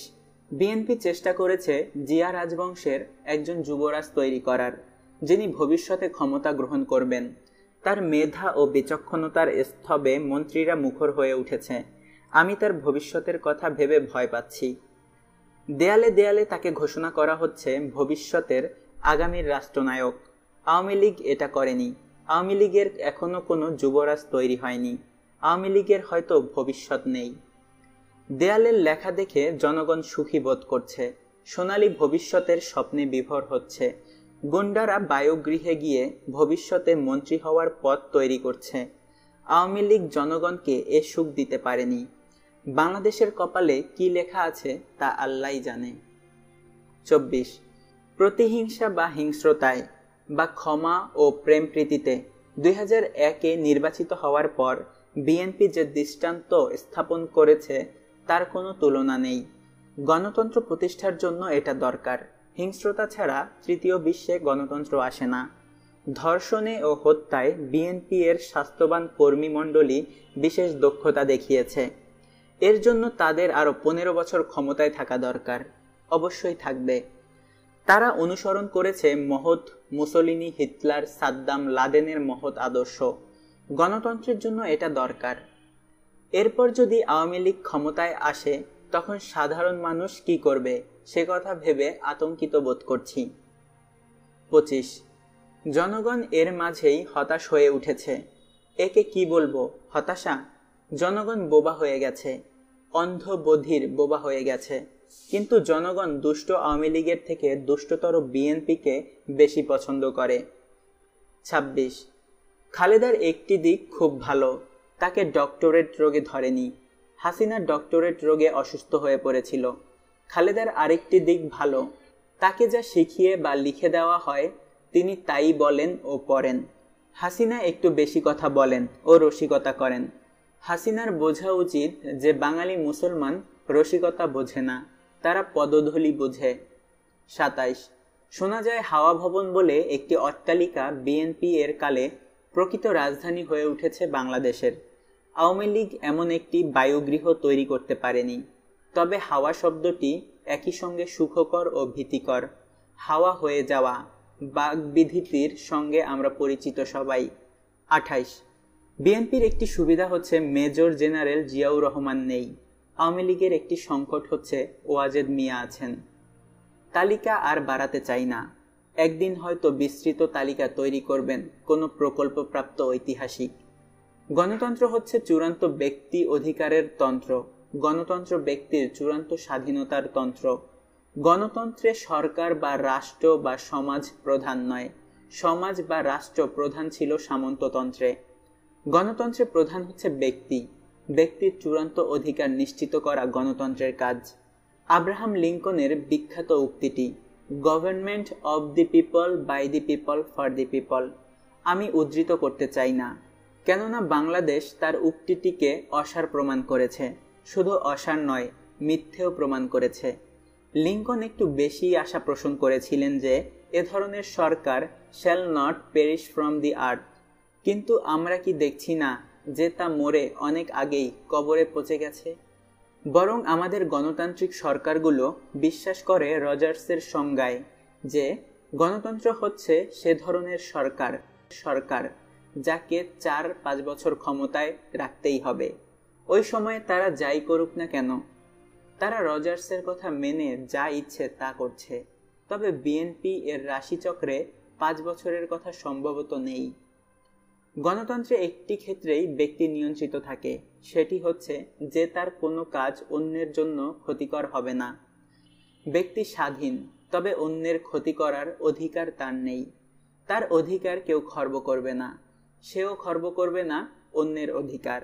বিএনপি চেষ্টা করেছে জিয়া রাজবংশের একজন যুবরাজ তৈরি করার, যিনি ভবিষ্যতে ক্ষমতা গ্রহণ করবেন। তার মেধা ও বিচক্ষণতার স্তবে মন্ত্রীরা মুখর হয়ে উঠেছে। আমি তার ভবিষ্যতের কথা ভেবে ভয় পাচ্ছি। দেয়ালে দেয়ালে তাকে ঘোষণা করা হচ্ছে ভবিষ্যতের আগামীর রাষ্ট্রনায়ক। আওয়ামী লীগ এটা করেনি। আওয়ামী লীগের এখনো কোনো যুবরাজ তৈরি হয়নি। আওয়ামী লীগের হয়তো ভবিষ্যৎ নেই। দেয়ালের লেখা দেখে জনগণ সুখী বোধ করছে, সোনালী ভবিষ্যতের স্বপ্নে বিভোর হচ্ছে। গুন্ডারা বায়ুগৃহে গিয়ে ভবিষ্যতে মন্ত্রী হওয়ার পথ তৈরি করছে। আওয়ামী লীগ জনগণকে এ সুখ দিতে পারেনি। বাংলাদেশের কপালে কি লেখা আছে তা আল্লাহই জানে। 24 প্রতিহিংসা বা হিংস্রতায় বা ক্ষমা ও প্রেম প্রীতিতে 2001-এ নির্বাচিত হওয়ার পর বিএনপি যে দৃষ্টান্ত স্থাপন করেছে তার কোনো তুলনা নেই। গণতন্ত্র প্রতিষ্ঠার জন্য এটা দরকার। হিংস্রতা ছাড়া তৃতীয় বিশ্বে গণতন্ত্র আসে না। ধর্ষণে ও হত্যায় বিএনপি এর স্বাস্থ্যবান কর্মীমণ্ডলী বিশেষ দক্ষতা দেখিয়েছে। এর জন্য তাদের আরও 15 বছর ক্ষমতায় থাকা দরকার। অবশ্যই থাকবে। তারা অনুসরণ করেছে মহৎ মুসোলিনি, হিটলার, সাদ্দাম, লাদেনের মহৎ আদর্শ। গণতন্ত্রের জন্য এটা দরকার। এরপর যদি আওয়ামী লীগ ক্ষমতায় আসে তখন সাধারণ মানুষ কি করবে সে কথা ভেবে আতঙ্কিত বোধ করছি। 25 জনগণ এর মাঝেই হতাশ হয়ে উঠেছে। একে কি বলবো, হতাশা? জনগণ বোবা হয়ে গেছে, অন্ধ বধির বোবা হয়ে গেছে। কিন্তু জনগণ দুষ্ট আওয়ামী লীগের থেকে দুষ্টতর বিএনপিকে বেশি পছন্দ করে। 26 খালেদার একটি দিক খুব ভালো, তাকে ডক্টরেট রোগে ধরেনি। হাসিনা ডক্টরেট রোগে অসুস্থ হয়ে পড়েছিল। খালেদার আরেকটি দিক ভালো, তাকে যা শিখিয়ে বা লিখে দেওয়া হয় তিনি তাই বলেন ও পড়েন। হাসিনা একটু বেশি কথা বলেন ও রসিকতা করেন। হাসিনার বোঝা উচিত যে বাঙালি মুসলমান রসিকতা বোঝে না, তারা পদধূলি বোঝে। 27 শোনা যায় হাওয়া ভবন বলে একটি অট্টালিকা বিএনপি এর কালে প্রকৃত রাজধানী হয়ে উঠেছে বাংলাদেশের। আওয়ামী লীগ এমন একটি বায়ুগৃহ তৈরি করতে পারেনি। তবে হাওয়া শব্দটি একই সঙ্গে সুখকর ও ভীতিকর। হাওয়া হয়ে যাওয়া, বাকবিধিতির সঙ্গে আমরা পরিচিত সবাই। 28 বিএনপির একটি সুবিধা হচ্ছে মেজর জেনারেল জিয়াউর রহমান নেই। আওয়ামী লীগের একটি সংকট হচ্ছে ওয়াজেদ মিয়া আছেন। তালিকা আর বাড়াতে চাই না। একদিন হয়তো বিস্তৃত তালিকা তৈরি করবেন কোনো প্রকল্পপ্রাপ্ত ঐতিহাসিক। গণতন্ত্র হচ্ছে চূড়ান্ত ব্যক্তি অধিকারের তন্ত্র। গণতন্ত্র ব্যক্তির চূড়ান্ত স্বাধীনতার তন্ত্র। গণতন্ত্রে সরকার বা রাষ্ট্র বা সমাজ প্রধান নয়, সমাজ বা রাষ্ট্র প্রধান ছিল সামন্ততন্ত্রে। গণতন্ত্রে প্রধান হচ্ছে ব্যক্তি। ব্যক্তির চূড়ান্ত অধিকার নিশ্চিত করা গণতন্ত্রের কাজ। আব্রাহাম লিঙ্কনের বিখ্যাত উক্তিটি, government of the people, by the people, for the people, আমি উদ্ধৃত করতে চাই না, কেননা বাংলাদেশ তার উক্তিটিকে অসার প্রমাণ করেছে। শুধু অসার নয়, মিথ্যেও প্রমাণ করেছে। লিঙ্কন একটু বেশি আশা পোষণ করেছিলেন যে এ ধরনের সরকার shall not perish from the earth, কিন্তু আমরা কি দেখছি না যে তা মরে অনেক আগেই কবরে পচে গেছে? বরং আমাদের গণতান্ত্রিক সরকারগুলো বিশ্বাস করে রজার্সের সংজ্ঞায় যে গণতন্ত্র হচ্ছে সে ধরনের সরকার যাকে 4-5 বছর ক্ষমতায় রাখতেই হবে। ওই সময়ে তারা যাই করুক না কেন, তারা রজার্সের কথা মেনে যা ইচ্ছে তা করছে। তবে বিএনপি এর রাশিচক্রে 5 বছরের কথা সম্ভবত নেই। গণতন্ত্রে একটি ক্ষেত্রেই ব্যক্তি নিয়ন্ত্রিত থাকে, সেটি হচ্ছে যে তার কোনো কাজ অন্যের জন্য ক্ষতিকর হবে না। ব্যক্তি স্বাধীন, তবে অন্যের ক্ষতি করার অধিকার তার নেই। তার অধিকার কেউ খর্ব করবে না, সেও খর্ব করবে না অন্যের অধিকার।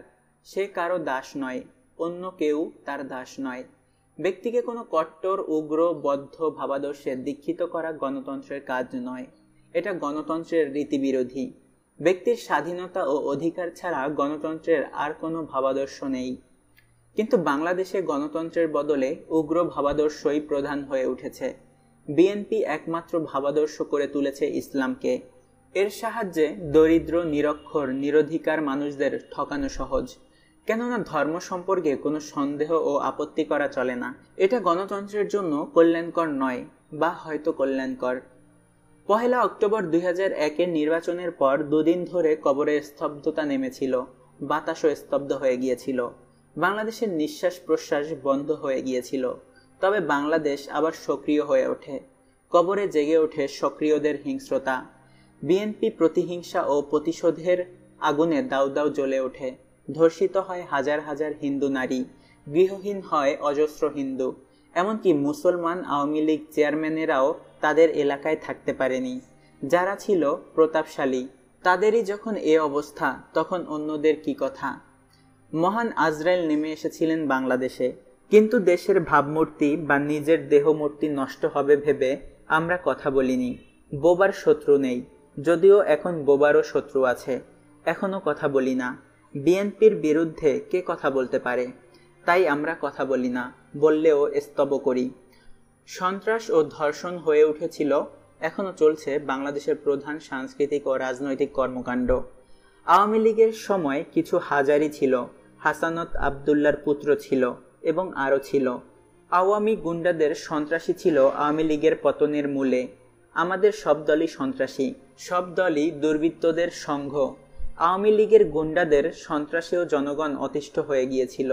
সে কারো দাস নয়, অন্য কেউ তার দাস নয়। ব্যক্তিকে কোনো কট্টর উগ্র বদ্ধ ভাবাদর্শে দীক্ষিত করা গণতন্ত্রের কাজ নয়, এটা গণতন্ত্রের রীতিবিরোধী। ব্যক্তির স্বাধীনতা ও অধিকার ছাড়া গণতন্ত্রের আর কোনো ভাবাদর্শ নেই। কিন্তু বাংলাদেশে গণতন্ত্রের বদলে উগ্র ভাবাদর্শই প্রধান হয়ে উঠেছে। বিএনপি একমাত্র ভাবাদর্শ করে তুলেছে ইসলামকে। এর সাহায্যে দরিদ্র, নিরক্ষর, নিরধিকার মানুষদের ঠকানো সহজ। কেননা ধর্ম সম্পর্কে কোনো সন্দেহ ও আপত্তি করা চলে না। এটা গণতন্ত্রের জন্য কল্যাণকর নয়, বা হয়তো কল্যাণকর। 1 অক্টোবর 2001-এর নির্বাচনের পর 2 দিন ধরে কবরে স্তব্ধতা নেমেছিল, বাতাসও স্তব্ধ হয়ে গিয়েছিল। বাংলাদেশের নিঃশ্বাস প্রশ্বাস বন্ধ হয়ে গিয়েছিল। তবে বাংলাদেশ আবার সক্রিয় হয়ে ওঠে। কবরে জেগে ওঠে সক্রিয়দের হিংস্রতা। বিএনপি প্রতিহিংসা ও প্রতিশোধের আগুনে দাউ দাউ জ্বলে ওঠে। ধর্ষিত হয় হাজার হাজার হিন্দু নারী, গৃহহীন হয় অজস্র হিন্দু। এমনকি মুসলমান আওয়ামী লীগ চেয়ারম্যানেরাও তাদের এলাকায় থাকতে পারেনি। যারা ছিল প্রতাপশালী, তাদেরই যখন এ অবস্থা, তখন অন্যদের কি কথা। মহান আজরাইল নেমে এসেছিলেন বাংলাদেশে, কিন্তু দেশের ভাবমূর্তি বা নিজের দেহমূর্তি নষ্ট হবে ভেবে আমরা কথা বলিনি। বোবার শত্রু নেই, যদিও এখন বোবারও শত্রু আছে। এখনো কথা বলি না। বিএনপির বিরুদ্ধে কে কথা বলতে পারে? তাই আমরা কথা বলি না, বললেও স্তব করি। সন্ত্রাস ও ধর্ষণ হয়ে উঠেছিল, এখনো চলছে বাংলাদেশের প্রধান সাংস্কৃতিক ও রাজনৈতিক কর্মকাণ্ড। আওয়ামী লীগের সময় কিছু হাজারি ছিল, হাসানত আবদুল্লার পুত্র ছিল এবং আরও ছিল। আওয়ামী গুন্ডাদের সন্ত্রাসী ছিল আওয়ামী লীগের পতনের মূলে। আমাদের সব দলই সন্ত্রাসী, সব দলই দুর্বৃত্তদের সংঘ। আওয়ামী লীগের গুন্ডাদের সন্ত্রাসেও জনগণ অতিষ্ঠ হয়ে গিয়েছিল।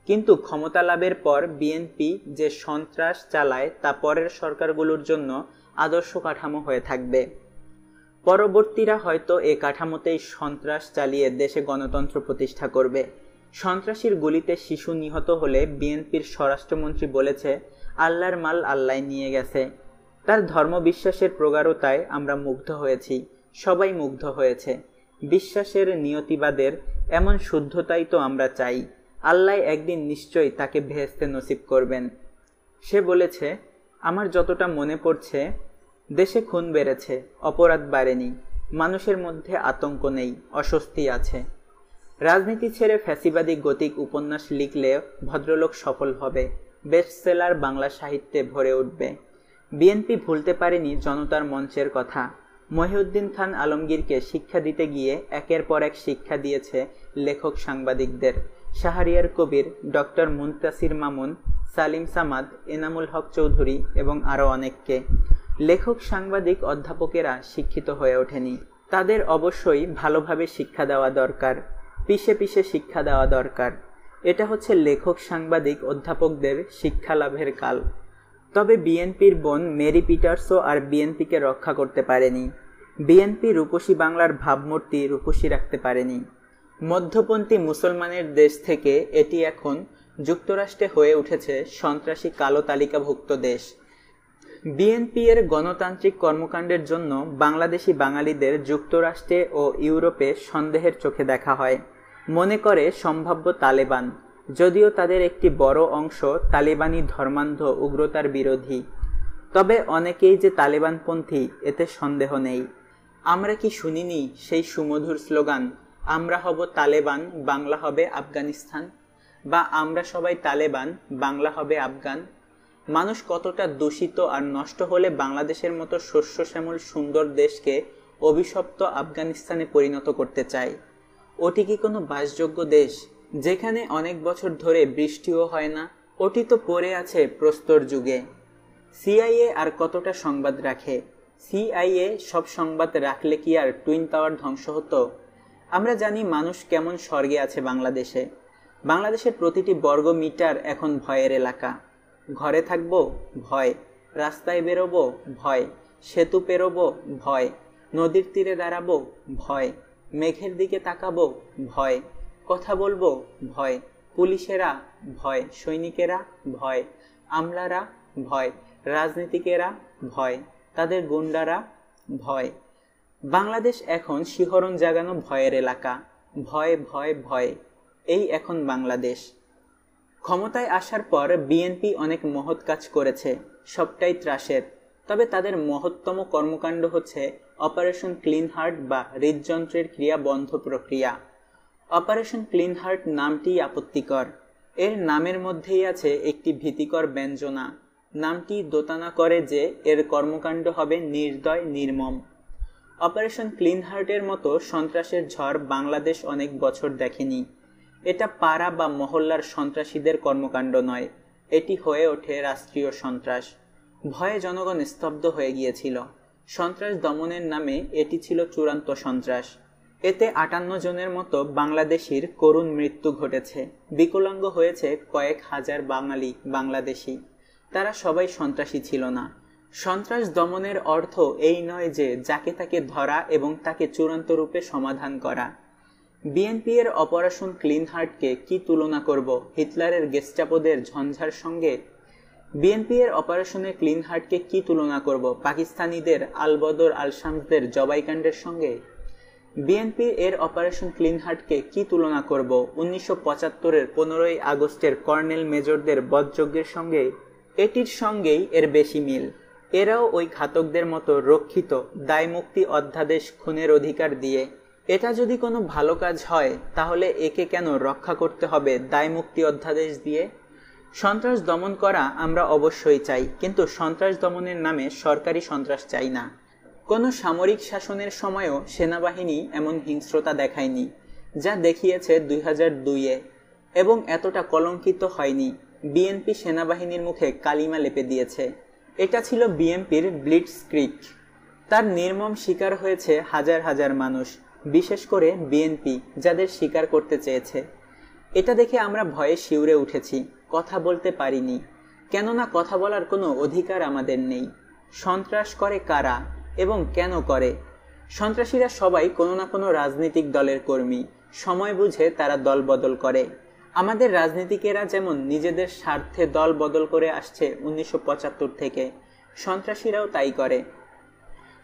কিন্তু ক্ষমতা লাভের পর বিএনপি যে সন্ত্রাস চালায় তা পরের সরকারগুলোর জন্য আদর্শ কাঠামো হয়ে থাকবে। পরবর্তীরা হয়তো এ কাঠামোতেই সন্ত্রাস চালিয়ে দেশে গণতন্ত্র প্রতিষ্ঠা করবে। সন্ত্রাসীর গুলিতে শিশু নিহত হলে বিএনপির স্বরাষ্ট্রমন্ত্রী বলেছে, আল্লাহর মাল আল্লাহ নিয়ে গেছে। তার ধর্মবিশ্বাসের প্রগাঢ়তায় আমরা মুগ্ধ হয়েছি, সবাই মুগ্ধ হয়েছে। বিশ্বাসের নিয়তিবাদের এমন শুদ্ধতাই তো আমরা চাই। আল্লাহ একদিন নিশ্চয়ই তাকে বেহেশতে নসিব করবেন। সে বলেছে, আমার যতটা মনে পড়ছে, দেশে খুন বেড়েছে, অপরাধ বাড়েনি, মানুষের মধ্যে আতঙ্ক নেই, অস্বস্তি আছে। রাজনীতি ছেড়ে ফ্যাসিবাদী গতিক উপন্যাস লিখলে ভদ্রলোক সফল হবে, বেস্টসেলার বাংলা সাহিত্যে ভরে উঠবে। বিএনপি ভুলতে পারেনি জনতার মঞ্চের কথা। মহিউদ্দিন খান আলমগীরকে শিক্ষা দিতে গিয়ে একের পর এক শিক্ষা দিয়েছে লেখক সাংবাদিকদের। শাহরিয়ার কবির, ডক্টর মুনতাসির মামুন, সালিম সামাদ, এনামুল হক চৌধুরী এবং আরও অনেককে। লেখক সাংবাদিক অধ্যাপকেরা শিক্ষিত হয়ে ওঠেনি। তাদের অবশ্যই ভালোভাবে শিক্ষা দেওয়া দরকার, পিষে পিষে শিক্ষা দেওয়া দরকার। এটা হচ্ছে লেখক সাংবাদিক অধ্যাপকদের শিক্ষা লাভের কাল। তবে বিএনপির বোন মেরি পিটার্সও আর বিএনপিকে রক্ষা করতে পারেনি। বিএনপি রূপসী বাংলার ভাবমূর্তি রূপসী রাখতে পারেনি। মধ্যপন্থী মুসলমানের দেশ থেকে এটি এখন যুক্তরাষ্ট্রে হয়ে উঠেছে সন্ত্রাসী কালো তালিকাভুক্ত দেশ। বিএনপি এর গণতান্ত্রিক কর্মকাণ্ডের জন্য বাংলাদেশি বাঙালিদের যুক্তরাষ্ট্রে ও ইউরোপে সন্দেহের চোখে দেখা হয়। মনে করে সম্ভাব্য তালেবান, যদিও তাদের একটি বড় অংশ তালেবানি ধর্মান্ধ উগ্রতার বিরোধী। তবে অনেকেই যে তালেবানপন্থী এতে সন্দেহ নেই। আমরা কি শুনিনি সেই সুমধুর স্লোগান, আমরা হব তালেবান, বাংলা হবে আফগানিস্তান, বা আমরা সবাই তালেবান, বাংলা হবে আফগান। মানুষ কতটা দূষিত আর নষ্ট হলে বাংলাদেশের মতো শস্য শ্যামল সুন্দর দেশকে অভিশপ্ত আফগানিস্তানে পরিণত করতে চায়। ওটি কি কোনো বাসযোগ্য দেশ? যেখানে অনেক বছর ধরে বৃষ্টিও হয় না, ওটি তো পড়ে আছে প্রস্তর যুগে। সিআইএ আর কতটা সংবাদ রাখে? সিআইএ সব সংবাদ রাখলে কি আর টুইন টাওয়ার ধ্বংস হতো? আমরা জানি মানুষ কেমন স্বর্গে আছে বাংলাদেশে। বাংলাদেশের প্রতিটি বর্গ মিটার এখন ভয়ের এলাকা। ঘরে থাকবো ভয়, রাস্তায় বেরোবো ভয়, সেতু পেরোবো ভয়, নদীর তীরে দাঁড়াবো ভয়, মেঘের দিকে তাকাবো ভয়, কথা বলবো ভয়, পুলিশেরা ভয়, সৈনিকেরা ভয়, আমলারা ভয়, রাজনীতিকেরা ভয়, তাদের গুন্ডারা ভয়। বাংলাদেশ এখন শিহরণ জাগানো ভয়ের এলাকা। ভয় ভয় ভয়, এই এখন বাংলাদেশ। ক্ষমতায় আসার পর বিএনপি অনেক মহৎ কাজ করেছে, সবটাই ত্রাসের। তবে তাদের মহত্তম কর্মকাণ্ড হচ্ছে অপারেশন ক্লিন হার্ট বা হৃদযন্ত্রের ক্রিয়া বন্ধ প্রক্রিয়া। অপারেশন ক্লিন হার্ট নামটি আপত্তিকর। এর নামের মধ্যেই আছে একটি ভীতিকর ব্যঞ্জনা। নামটি দোতানা করে যে এর কর্মকাণ্ড হবে নির্দয়, নির্মম। অপারেশন ক্লিন হার্টের মতো সন্ত্রাসের ঝড় বাংলাদেশ অনেক বছর দেখেনি। এটা পাড়া বা মহল্লার সন্ত্রাসীদের কর্মকাণ্ড নয়, এটি হয়ে ওঠে রাষ্ট্রীয় সন্ত্রাস। ভয়ে জনগণ স্তব্ধ হয়ে গিয়েছিল। সন্ত্রাস দমনের নামে এটি ছিল চূড়ান্ত সন্ত্রাস। এতে 58 জনের মতো বাংলাদেশির করুণ মৃত্যু ঘটেছে। বিকলাঙ্গ হয়েছে কয়েক হাজার বাঙালি বাংলাদেশি। তারা সবাই সন্ত্রাসী ছিল না। সন্ত্রাস দমনের অর্থ এই নয় যে যাকে তাকে ধরা এবং তাকে চূড়ান্ত রূপে সমাধান করা। বিএনপি এর অপারেশন ক্লিন হার্টকে কি তুলনা করব হিটলারের গেস্টাপোদের ঝঞ্ঝার সঙ্গে? বিএনপি এর অপারেশনে ক্লিন হার্টকে কি তুলনা করব পাকিস্তানিদের আলবদর আলশামসদের জবাইকাণ্ডের সঙ্গে? বিএনপি এর অপারেশন ক্লিন হার্টকে কি তুলনা করব 1975-এর 15ই আগস্টের কর্নেল মেজরদের বধযজ্ঞের সঙ্গে? এটির সঙ্গেই এর বেশি মিল। এরাও ওই ঘাতকদের মতো রক্ষিত দায়মুক্তি অধ্যাদেশ খুনের অধিকার দিয়ে। এটা যদি কোনো ভালো কাজ হয় তাহলে একে কেন রক্ষা করতে হবে দায়মুক্তি অধ্যাদেশ দিয়ে? সন্ত্রাস দমন করা আমরা অবশ্যই চাই, কিন্তু সন্ত্রাস দমনের নামে সরকারি সন্ত্রাস চাই না। কোনো সামরিক শাসনের সময়ও সেনাবাহিনী এমন হিংস্রতা দেখায়নি যা দেখিয়েছে 2002-এ, এবং এতটা কলঙ্কিত হয়নি। বিএনপি সেনাবাহিনীর মুখে কালিমা লেপে দিয়েছে। এটা ছিল বিএনপির ব্লিটজক্রিগ। তার নির্মম শিকার হয়েছে হাজার হাজার মানুষ, বিশেষ করে বিএনপি যাদের স্বীকার করতে চেয়েছে। এটা দেখে আমরা ভয়ে শিউরে উঠেছি, কথা বলতে পারিনি, কেননা কথা বলার কোনো অধিকার আমাদের নেই। সন্ত্রাস করে কারা এবং কেন করে? সন্ত্রাসীরা সবাই কোনো না কোনো রাজনৈতিক দলের কর্মী। সময় বুঝে তারা দল বদল করে। আমাদের রাজনীতিকেরা যেমন নিজেদের স্বার্থে দল বদল করে আসছে 1975 থেকে, সন্ত্রাসীরাও তাই করে।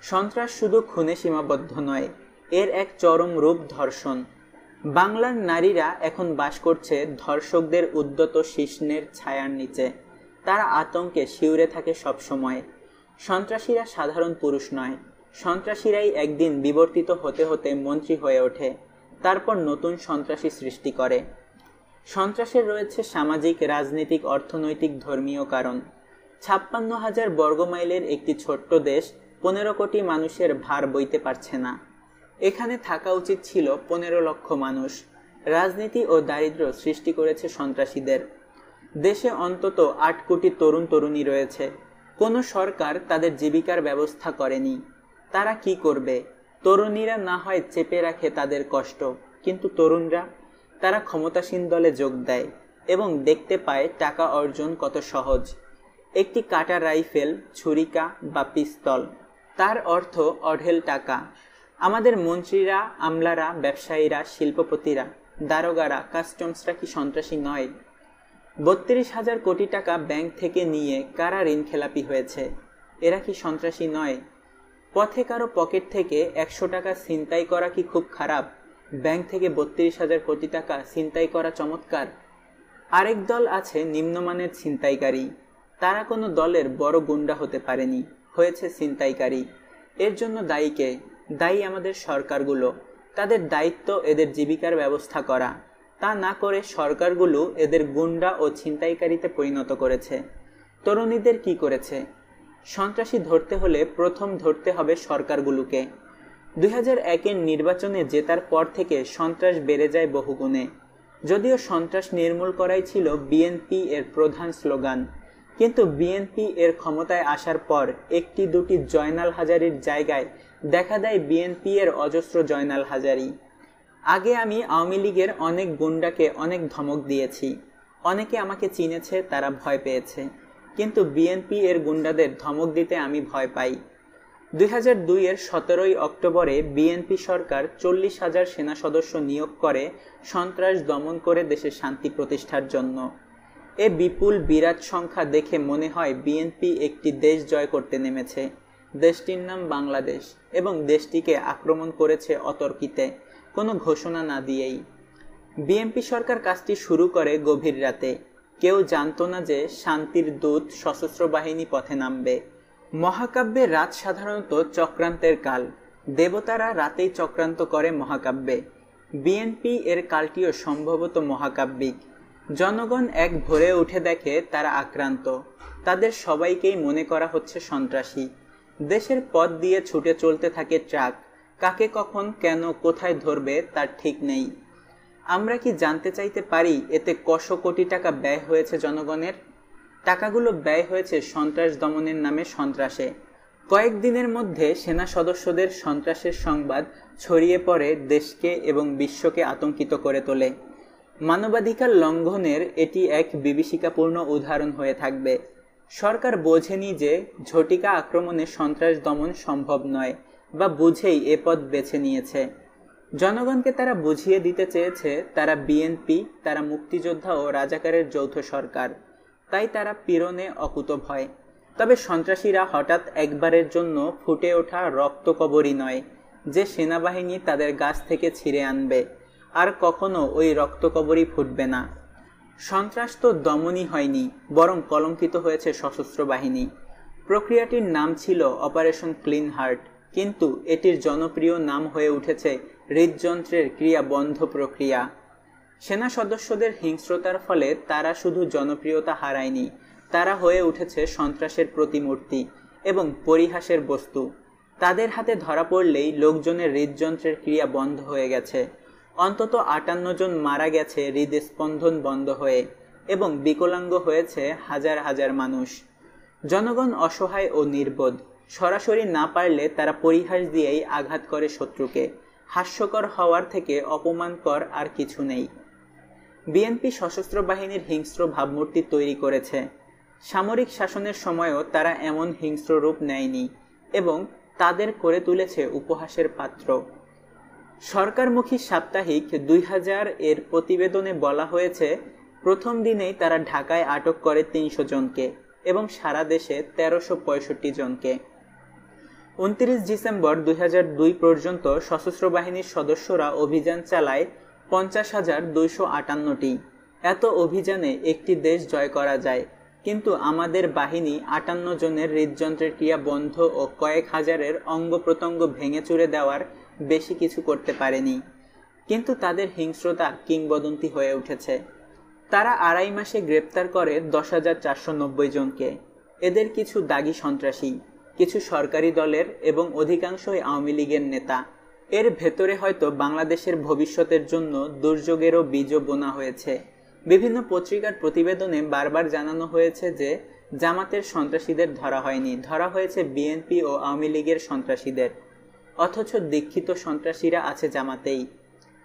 সন্ত্রাস শুধু খুনে সীমাবদ্ধ নয়, এর এক চরম রূপ ধর্ষণ। বাংলার নারীরা এখন বাস করছে ধর্ষকদের উদ্যত শিশ্নের ছায়ার নিচে। তারা আতঙ্কে শিউরে থাকে সবসময়। সন্ত্রাসীরা সাধারণ পুরুষ নয়। সন্ত্রাসীরাই একদিন বিবর্তিত হতে হতে মন্ত্রী হয়ে ওঠে, তারপর নতুন সন্ত্রাসী সৃষ্টি করে। সন্ত্রাসের রয়েছে সামাজিক, রাজনৈতিক, অর্থনৈতিক, ধর্মীয় কারণ। 56,000 বর্গমাইলের একটি ছোট্ট দেশ 15 কোটি মানুষের ভার বইতে পারছে না। এখানে থাকা উচিত ছিল 15 লক্ষ মানুষ। রাজনীতি ও দারিদ্র্য সৃষ্টি করেছে সন্ত্রাসীদের। দেশে অন্তত 8 কোটি তরুণ তরুণী রয়েছে। কোনো সরকার তাদের জীবিকার ব্যবস্থা করেনি। তারা কি করবে? তরুণীরা না হয় চেপে রাখে তাদের কষ্ট, কিন্তু তরুণরা, তারা ক্ষমতাসীন দলে যোগ দেয় এবং দেখতে পায় টাকা অর্জন কত সহজ। একটি কাটা রাইফেল, ছুরিকা বা পিস্তল, তার অর্থ অঢেল টাকা। আমাদের মন্ত্রীরা, আমলারা, ব্যবসায়ীরা, শিল্পপতিরা, দারোগারা, কাস্টমসরা কি সন্ত্রাসী নয়? 32,000 কোটি টাকা ব্যাংক থেকে নিয়ে কারা ঋণ খেলাপি হয়েছে? এরা কি সন্ত্রাসী নয়? পথে কারো পকেট থেকে 100 টাকা ছিনতাই করা কি খুব খারাপ? ব্যাংক থেকে 32,000 কোটি টাকা ছিনতাই করা চমৎকার। আরেক দল আছে নিম্নমানের ছিনতাইকারী। তারা কোনো দলের বড় গুন্ডা হতে পারেনি, হয়েছে ছিনতাইকারী। এর জন্য দায়ী কে? দায়ী আমাদের সরকারগুলো। তাদের দায়িত্ব এদের জীবিকার ব্যবস্থা করা। তা না করে সরকারগুলো এদের গুন্ডা ও ছিনতাইকারীতে পরিণত করেছে। তরুণীদের কি করেছে? সন্ত্রাসী ধরতে হলে প্রথম ধরতে হবে সরকারগুলোকে। 2001-এর নির্বাচনে জেতার পর থেকে সন্ত্রাস বেড়ে যায় বহুগুণে। যদিও সন্ত্রাস নির্মূল করাই ছিল বিএনপি এর প্রধান স্লোগান, কিন্তু বিএনপি এর ক্ষমতায় আসার পর একটি দুটি জয়নাল হাজারীর জায়গায় দেখা দেয় বিএনপি এর অজস্র জয়নাল হাজারী। আগে আমি আওয়ামী লীগের অনেক গুন্ডাকে অনেক ধমক দিয়েছি, অনেকে আমাকে চিনেছে, তারা ভয় পেয়েছে, কিন্তু বিএনপি এর গুন্ডাদের ধমক দিতে আমি ভয় পাই। 2002 এর 17 অক্টোবরে বিএনপি সরকার 40,000 সেনা সদস্য নিয়োগ করে সন্ত্রাস দমন করে দেশে শান্তি প্রতিষ্ঠার জন্য। এ বিপুল বিরাট সংখ্যা দেখে মনে হয় বিএনপি একটি দেশ জয় করতে নেমেছে। দেশটির নাম বাংলাদেশ এবং দেশটিকে আক্রমণ করেছে অতর্কিতে, কোনো ঘোষণা না দিয়েই। বিএনপি সরকার কাজটি শুরু করে গভীর রাতে। কেউ জানতো না যে শান্তির দূত সশস্ত্র বাহিনী পথে নামবে। মহাকাব্যে রাত সাধারণত চক্রান্তের কাল, দেবতারা রাতেই চক্রান্ত করে মহাকাব্যে। বিএনপি এর কালটিও সম্ভবত মহাকাব্যিক। জনগণ এক ভোরে উঠে দেখে তারা আক্রান্ত, তাদের সবাইকেই মনে করা হচ্ছে সন্ত্রাসী। দেশের পথ দিয়ে ছুটে চলতে থাকে ট্রাক, কাকে কখন কেন কোথায় ধরবে তার ঠিক নেই। আমরা কি জানতে চাইতে পারি এতে কশো কোটি টাকা ব্যয় হয়েছে জনগণের? টাকাগুলো ব্যয় হয়েছে সন্ত্রাস দমনের নামে সন্ত্রাসে। কয়েকদিনের মধ্যে সেনা সদস্যদের সন্ত্রাসের সংবাদ ছড়িয়ে পড়ে, দেশকে এবং বিশ্বকে আতঙ্কিত করে তোলে। মানবাধিকার লঙ্ঘনের এটি এক বিভীষিকাপূর্ণ উদাহরণ হয়ে থাকবে। সরকার বোঝেনি যে ঝটিকা আক্রমণে সন্ত্রাস দমন সম্ভব নয়, বা বুঝেই এ পথ বেছে নিয়েছে। জনগণকে তারা বুঝিয়ে দিতে চেয়েছে তারা বিএনপি, তারা মুক্তিযোদ্ধা ও রাজাকারের যৌথ সরকার, তাই তারা পীড়নে অকুতভয়। তবে সন্ত্রাসীরা হঠাৎ একবারের জন্য ফুটে ওঠা রক্তকবরী নয়, যে সেনাবাহিনী তাদের গাছ থেকে ছিঁড়ে আনবে, আর কখনো ওই রক্তকবরী ফুটবে না। সন্ত্রাস তো দমনই হয়নি, বরং কলঙ্কিত হয়েছে সশস্ত্র বাহিনী। প্রক্রিয়াটির নাম ছিল অপারেশন ক্লিন হার্ট, কিন্তু এটির জনপ্রিয় নাম হয়ে উঠেছে হৃদযন্ত্রের ক্রিয়া বন্ধ প্রক্রিয়া। সেনা সদস্যদের হিংস্রতার ফলে তারা শুধু জনপ্রিয়তা হারায়নি, তারা হয়ে উঠেছে সন্ত্রাসের প্রতিমূর্তি এবং পরিহাসের বস্তু। তাদের হাতে ধরা পড়লেই লোকজনের হৃদযন্ত্রের ক্রিয়া বন্ধ হয়ে গেছে। অন্তত 58 জন মারা গেছে হৃদস্পন্দন বন্ধ হয়ে, এবং বিকলাঙ্গ হয়েছে হাজার হাজার মানুষ। জনগণ অসহায় ও নির্বোধ। সরাসরি না পারলে তারা পরিহাস দিয়েই আঘাত করে শত্রুকে। হাস্যকর হওয়ার থেকে অপমানকর আর কিছু নেই। বিএনপি সশস্ত্র বাহিনীর হিংস্র ভাবমূর্তি তৈরি করেছে। সামরিক শাসনের সময়ও তারা এমন হিংস্র রূপ নেয়নি এবং তাদের করে তুলেছে উপহাসের পাত্র। সরকারমুখী সাপ্তাহিক 2000 এর প্রতিবেদনে বলা হয়েছে, প্রথম দিনেই তারা ঢাকায় আটক করে 300 জনকে এবং সারা দেশে 1365 জনকে। 29 ডিসেম্বর 2002 পর্যন্ত সশস্ত্র বাহিনীর সদস্যরা অভিযান চালায় 50,258টি। এত অভিযানে একটি দেশ জয় করা যায়, কিন্তু আমাদের বাহিনী 58 জনের হৃদযন্ত্রের ক্রিয়া বন্ধ ও কয়েক হাজারের অঙ্গ প্রত্যঙ্গ ভেঙে চুরে দেওয়ার বেশি কিছু করতে পারেনি। কিন্তু তাদের হিংস্রতা কিংবদন্তি হয়ে উঠেছে। তারা 2.5 মাসে গ্রেপ্তার করে 10,490 জনকে। এদের কিছু দাগী সন্ত্রাসী, কিছু সরকারি দলের এবং অধিকাংশই আওয়ামী লীগের নেতা। এর ভেতরে হয়তো বাংলাদেশের ভবিষ্যতের জন্য দুর্যোগেরও বীজও বোনা হয়েছে। বিভিন্ন পত্রিকার প্রতিবেদনে বারবার জানানো হয়েছে যে জামাতের সন্ত্রাসীদের ধরা হয়নি, ধরা হয়েছে বিএনপি ও আওয়ামী লীগের সন্ত্রাসীদের। অথচ দীক্ষিত সন্ত্রাসীরা আছে জামাতেই।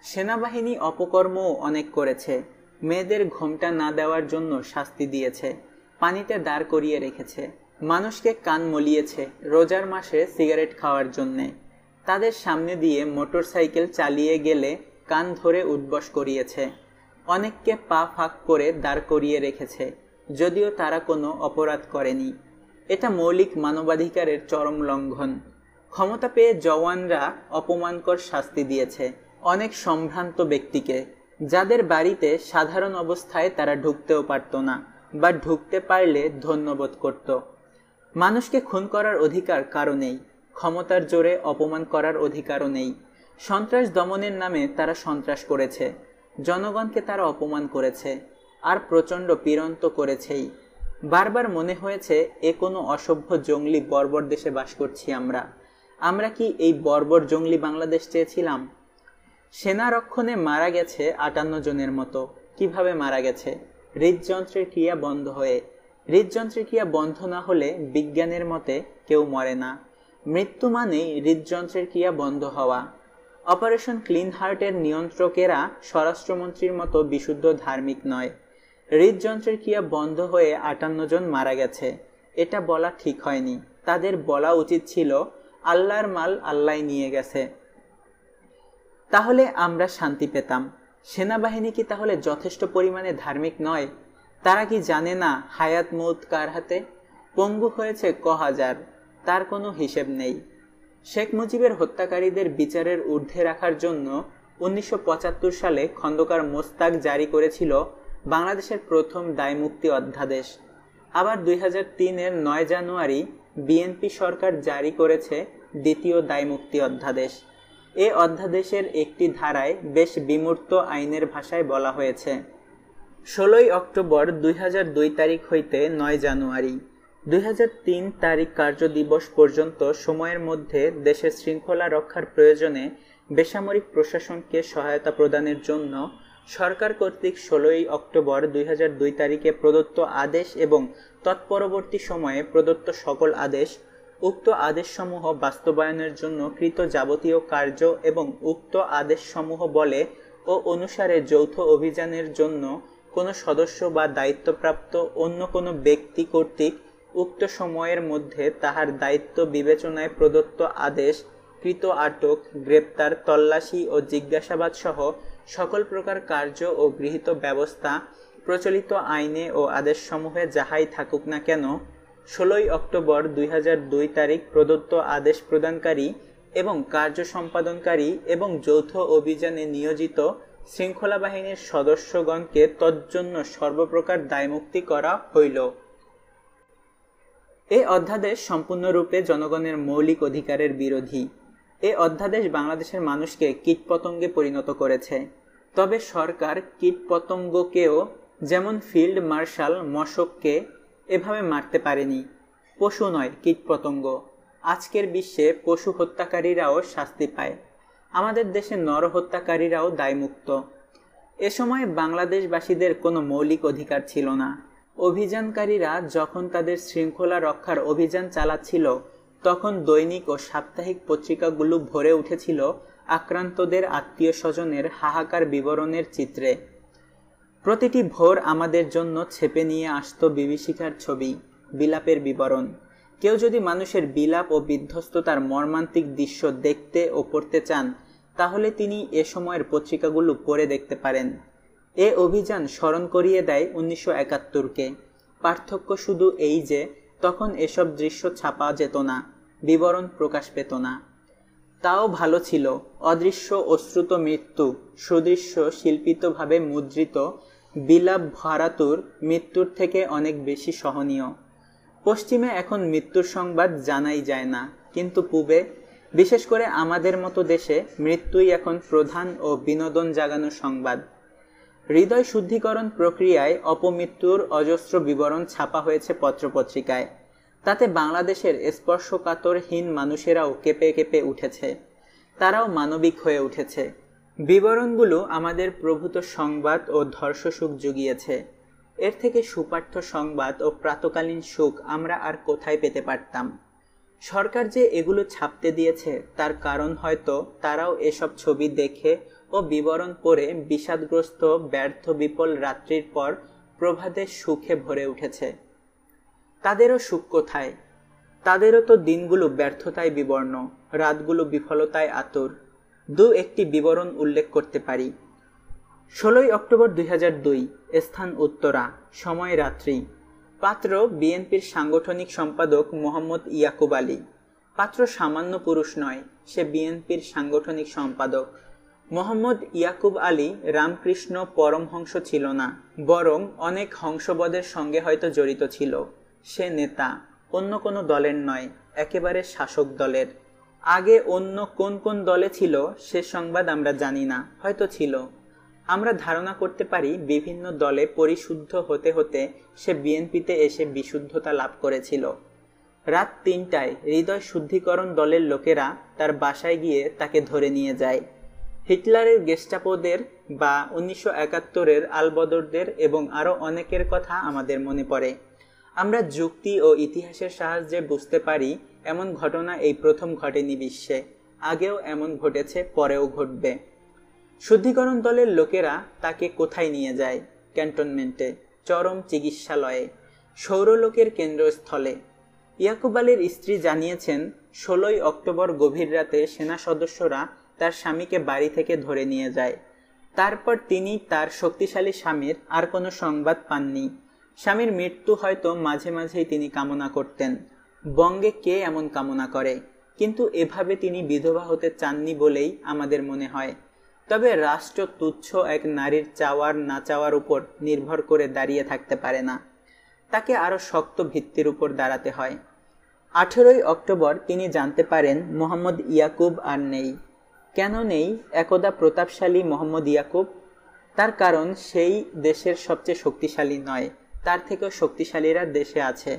সেনাবাহিনী অপকর্মও অনেক করেছে। মেয়েদের ঘোমটা না দেওয়ার জন্য শাস্তি দিয়েছে, পানিতে দাঁড় করিয়ে রেখেছে, মানুষকে কান মলিয়েছে রোজার মাসে সিগারেট খাওয়ার জন্যে। তাদের সামনে দিয়ে মোটরসাইকেল চালিয়ে গেলে কান ধরে উঠবস করিয়েছে। অনেককে পা ফাঁক করে দাঁড় করিয়ে রেখেছে, যদিও তারা কোনো অপরাধ করেনি। এটা মৌলিক মানবাধিকারের চরম লঙ্ঘন। ক্ষমতা পেয়ে জওয়ানরা অপমানকর শাস্তি দিয়েছে অনেক সম্ভ্রান্ত ব্যক্তিকে, যাদের বাড়িতে সাধারণ অবস্থায় তারা ঢুকতেও পারত না, বা ঢুকতে পারলে ধন্যবোধ করত। মানুষকে খুন করার অধিকার কারো নেই, ক্ষমতার জোরে অপমান করার অধিকারও নেই। সন্ত্রাস দমনের নামে তারা সন্ত্রাস করেছে, জনগণকে তারা অপমান করেছে, আর প্রচণ্ড পীড়ন তো করেছেই। বারবার মনে হয়েছে এ কোনো অসভ্য জঙ্গলি বর্বর দেশে বাস করছি আমরা। আমরা কি এই বর্বর জঙ্গলি বাংলাদেশ চেয়েছিলাম? সেনারক্ষণে মারা গেছে 58 জনের মতো। কিভাবে মারা গেছে? হৃদযন্ত্রের ক্রিয়া বন্ধ হয়ে। হৃদযন্ত্রের ক্রিয়া বন্ধ না হলে বিজ্ঞানের মতে কেউ মরে না। মৃত্যু মানেই হৃদযন্ত্রের ক্রিয়া বন্ধ হওয়া। অপারেশন ক্লিন হার্টের নিয়ন্ত্রকেরা স্বরাষ্ট্রমন্ত্রীর মতো বিশুদ্ধ ধার্মিক নয়। হৃদযন্ত্রের ক্রিয়া বন্ধ হয়ে 58 জন মারা গেছে, এটা বলা ঠিক হয়নি। তাদের বলা উচিত ছিল আল্লাহর মাল আল্লাহ নিয়ে গেছে, তাহলে আমরা শান্তি পেতাম। সেনাবাহিনী কি তাহলে যথেষ্ট পরিমাণে ধার্মিক নয়? তারা কি জানে না হায়াত মৌত কার হাতে? পঙ্গু হয়েছে ক হাজার, তার কোনো হিসেব নেই। শেখ মুজিবের হত্যাকারীদের বিচারের ঊর্ধ্বে রাখার জন্য 1975 সালে খন্দকার মোস্তাক জারি করেছিল বাংলাদেশের প্রথম দায়মুক্তি অধ্যাদেশ। আবার 2003-এর 9 জানুয়ারি বিএনপি সরকার জারি করেছে দ্বিতীয় দায়মুক্তি অধ্যাদেশ। এ অধ্যাদেশের একটি ধারায় বেশ বিমূর্ত আইনের ভাষায় বলা হয়েছে, 16 অক্টোবর 2002 তারিখ হইতে 9 জানুয়ারি 2003 তারিখ কার্য দিবস পর্যন্ত সময়ের মধ্যে দেশের শৃঙ্খলা রক্ষার প্রয়োজনে বেসামরিক প্রশাসনকে সহায়তা প্রদানের জন্য সরকার কর্তৃক 16 অক্টোবর 2002 তারিখে প্রদত্ত আদেশ এবং তৎপরবর্তী সময়ে প্রদত্ত সকল আদেশ, উক্ত আদেশসমূহ বাস্তবায়নের জন্য কৃত যাবতীয় কার্য এবং উক্ত আদেশসমূহ বলে ও অনুসারে যৌথ অভিযানের জন্য কোনো সদস্য বা দায়িত্বপ্রাপ্ত অন্য কোনো ব্যক্তি কর্তৃক উক্ত সময়ের মধ্যে তাহার দায়িত্ব বিবেচনায় প্রদত্ত আদেশ, কৃত আটক, গ্রেপ্তার, তল্লাশি ও জিজ্ঞাসাবাদ সহ সকল প্রকার কার্য ও গৃহীত ব্যবস্থা প্রচলিত আইনে ও আদেশসমূহে যাহাই থাকুক না কেন 16 অক্টোবর 2002 তারিখ প্রদত্ত আদেশ প্রদানকারী এবং কার্য সম্পাদনকারী এবং যৌথ অভিযানে নিয়োজিত শৃঙ্খলা বাহিনীর সদস্যগণকে তজ্জন্য সর্বপ্রকার দায়মুক্তি করা হইল। এ অধ্যাদেশ সম্পূর্ণরূপে জনগণের মৌলিক অধিকারের বিরোধী। এ অধ্যাদেশ বাংলাদেশের মানুষকে কীটপতঙ্গে পরিণত করেছে। তবে সরকার কীটপতঙ্গকেও যেমন ফিল্ড মার্শাল মশককে এভাবে মারতে পারেনি। পশু নয়, কীটপতঙ্গ। আজকের বিশ্বে পশু হত্যাকারীরাও শাস্তি পায়, আমাদের দেশে নরহত্যাকারীরাও দায়মুক্ত। এ সময় বাংলাদেশবাসীদের কোনো মৌলিক অধিকার ছিল না। অভিযানকারীরা যখন তাদের শৃঙ্খলা রক্ষার অভিযান চালাচ্ছিল তখন দৈনিক ও সাপ্তাহিক পত্রিকাগুলো ভরে উঠেছিল আক্রান্তদের আত্মীয় স্বজনের হাহাকার বিবরণের চিত্রে। প্রতিটি ভোর আমাদের জন্য ছেপে নিয়ে আসতো বিভীষিকার ছবি, বিলাপের বিবরণ। কেউ যদি মানুষের বিলাপ ও বিধ্বস্ততার মর্মান্তিক দৃশ্য দেখতে ও পড়তে চান তাহলে তিনি এ সময়ের পত্রিকাগুলো পড়ে দেখতে পারেন। এ অভিযান স্মরণ করিয়ে দেয় 1971-কে। পার্থক্য শুধু এই যে তখন এসব দৃশ্য ছাপা যেত না, বিবরণ প্রকাশ পেত না। তাও ভালো ছিল, অদৃশ্য অশ্রুত মৃত্যু সুদৃশ্য শিল্পিতভাবে মুদ্রিত বিলাপ ভারাতুর মৃত্যুর থেকে অনেক বেশি সহনীয়। পশ্চিমে এখন মৃত্যুর সংবাদ জানাই যায় না, কিন্তু পূবে, বিশেষ করে আমাদের মতো দেশে, মৃত্যুই এখন প্রধান ও বিনোদন জাগানো সংবাদ। হৃদয় শুদ্ধিকরণ প্রক্রিয়ায় অপমৃত্যুর অজস্র বিবরণ ছাপা হয়েছে পত্রপত্রিকায়। তাতে বাংলাদেশের স্পর্শকাতরহীন মানুষেরাও কেঁপে কেঁপে উঠেছে, তারাও মানবিক হয়ে উঠেছে। বিবরণগুলো আমাদের প্রভূত সংবাদ ও ধর্ষসুখ জুগিয়েছে। এর থেকে সুপাঠ্য সংবাদ ও প্রাতকালীন সুখ আমরা আর কোথায় পেতে পারতাম? সরকার যে এগুলো ছাপতে দিয়েছে তার কারণ হয়তো তারাও এসব ছবি দেখে ও বিবরণ পড়ে বিষাদগ্রস্ত ব্যর্থ বিফল রাত্রির পর প্রভাতে সুখে ভরে উঠেছে। তাদেরও সুখ কোথায়? তাদেরও তো দিনগুলো ব্যর্থতায় বিবর্ণ, রাতগুলো বিফলতায় আতুর। একটি বিবরণ উল্লেখ করতে পারি। 16 অক্টোবর 2002, স্থান উত্তরা, সময় রাত্রি। পাত্র বিএনপির সাংগঠনিক সম্পাদক মোহাম্মদ ইয়াকুব আলী। পাত্র সামান্য পুরুষ নয়, সে বিএনপির সাংগঠনিক সম্পাদক। মোহাম্মদ ইয়াকুব আলী রামকৃষ্ণ পরমহংস ছিল না, বরং অনেক হংসবদের সঙ্গে হয়তো জড়িত ছিল। সে নেতা, অন্য কোনো দলের নয়, একেবারে শাসক দলের। আগে অন্য কোন কোন দলে ছিল সে সংবাদ আমরা জানি না, হয়তো ছিল। আমরা ধারণা করতে পারি বিভিন্ন দলে পরিশুদ্ধ হতে হতে সে বিএনপিতে এসে বিশুদ্ধতা লাভ করেছিল। রাত 3টায় হৃদয় শুদ্ধিকরণ দলের লোকেরা তার বাসায় গিয়ে তাকে ধরে নিয়ে যায়। হিটলারের গেস্টাপোদের বা 1971-এর আলবদরদের এবং আরও অনেকের কথা আমাদের মনে পড়ে। আমরা যুক্তি ও ইতিহাসের সাহায্যে বুঝতে পারি এমন ঘটনা এই প্রথম ঘটেনি বিশ্বে, আগেও এমন ঘটেছে, পরেও ঘটবে। শুদ্ধিকরণ দলের লোকেরা তাকে কোথায় নিয়ে যায়? ক্যান্টনমেন্টে, চরম চিকিৎসালয়ে, সৌরলোকের কেন্দ্রস্থলে। ইয়াকুব আলীর স্ত্রী জানিয়েছেন, 16 অক্টোবর গভীর রাতে সেনা সদস্যরা তার স্বামীকে বাড়ি থেকে ধরে নিয়ে যায়। তারপর তিনি তার শক্তিশালী স্বামীর আর কোনো সংবাদ পাননি। স্বামীর মৃত্যু হয়তো মাঝে মাঝেই তিনি কামনা করতেন। বঙ্গে কে এমন কামনা করে? কিন্তু এভাবে তিনি বিধবা হতে চাননি বলেই আমাদের মনে হয়। তবে রাষ্ট্র তুচ্ছ এক নারীর চাওয়ার না চাওয়ার উপর নির্ভর করে দাঁড়িয়ে থাকতে পারে না, তাকে আরও শক্ত ভিত্তির উপর দাঁড়াতে হয়। 18 অক্টোবর তিনি জানতে পারেন মোহাম্মদ ইয়াকুব আর নেই। কেন নেই? একদা প্রতাপশালী মোহাম্মদ ইয়াকুব। তার কারণ সেই দেশের সবচেয়ে শক্তিশালী নয়, তার থেকেও শক্তিশালীরা দেশে আছে।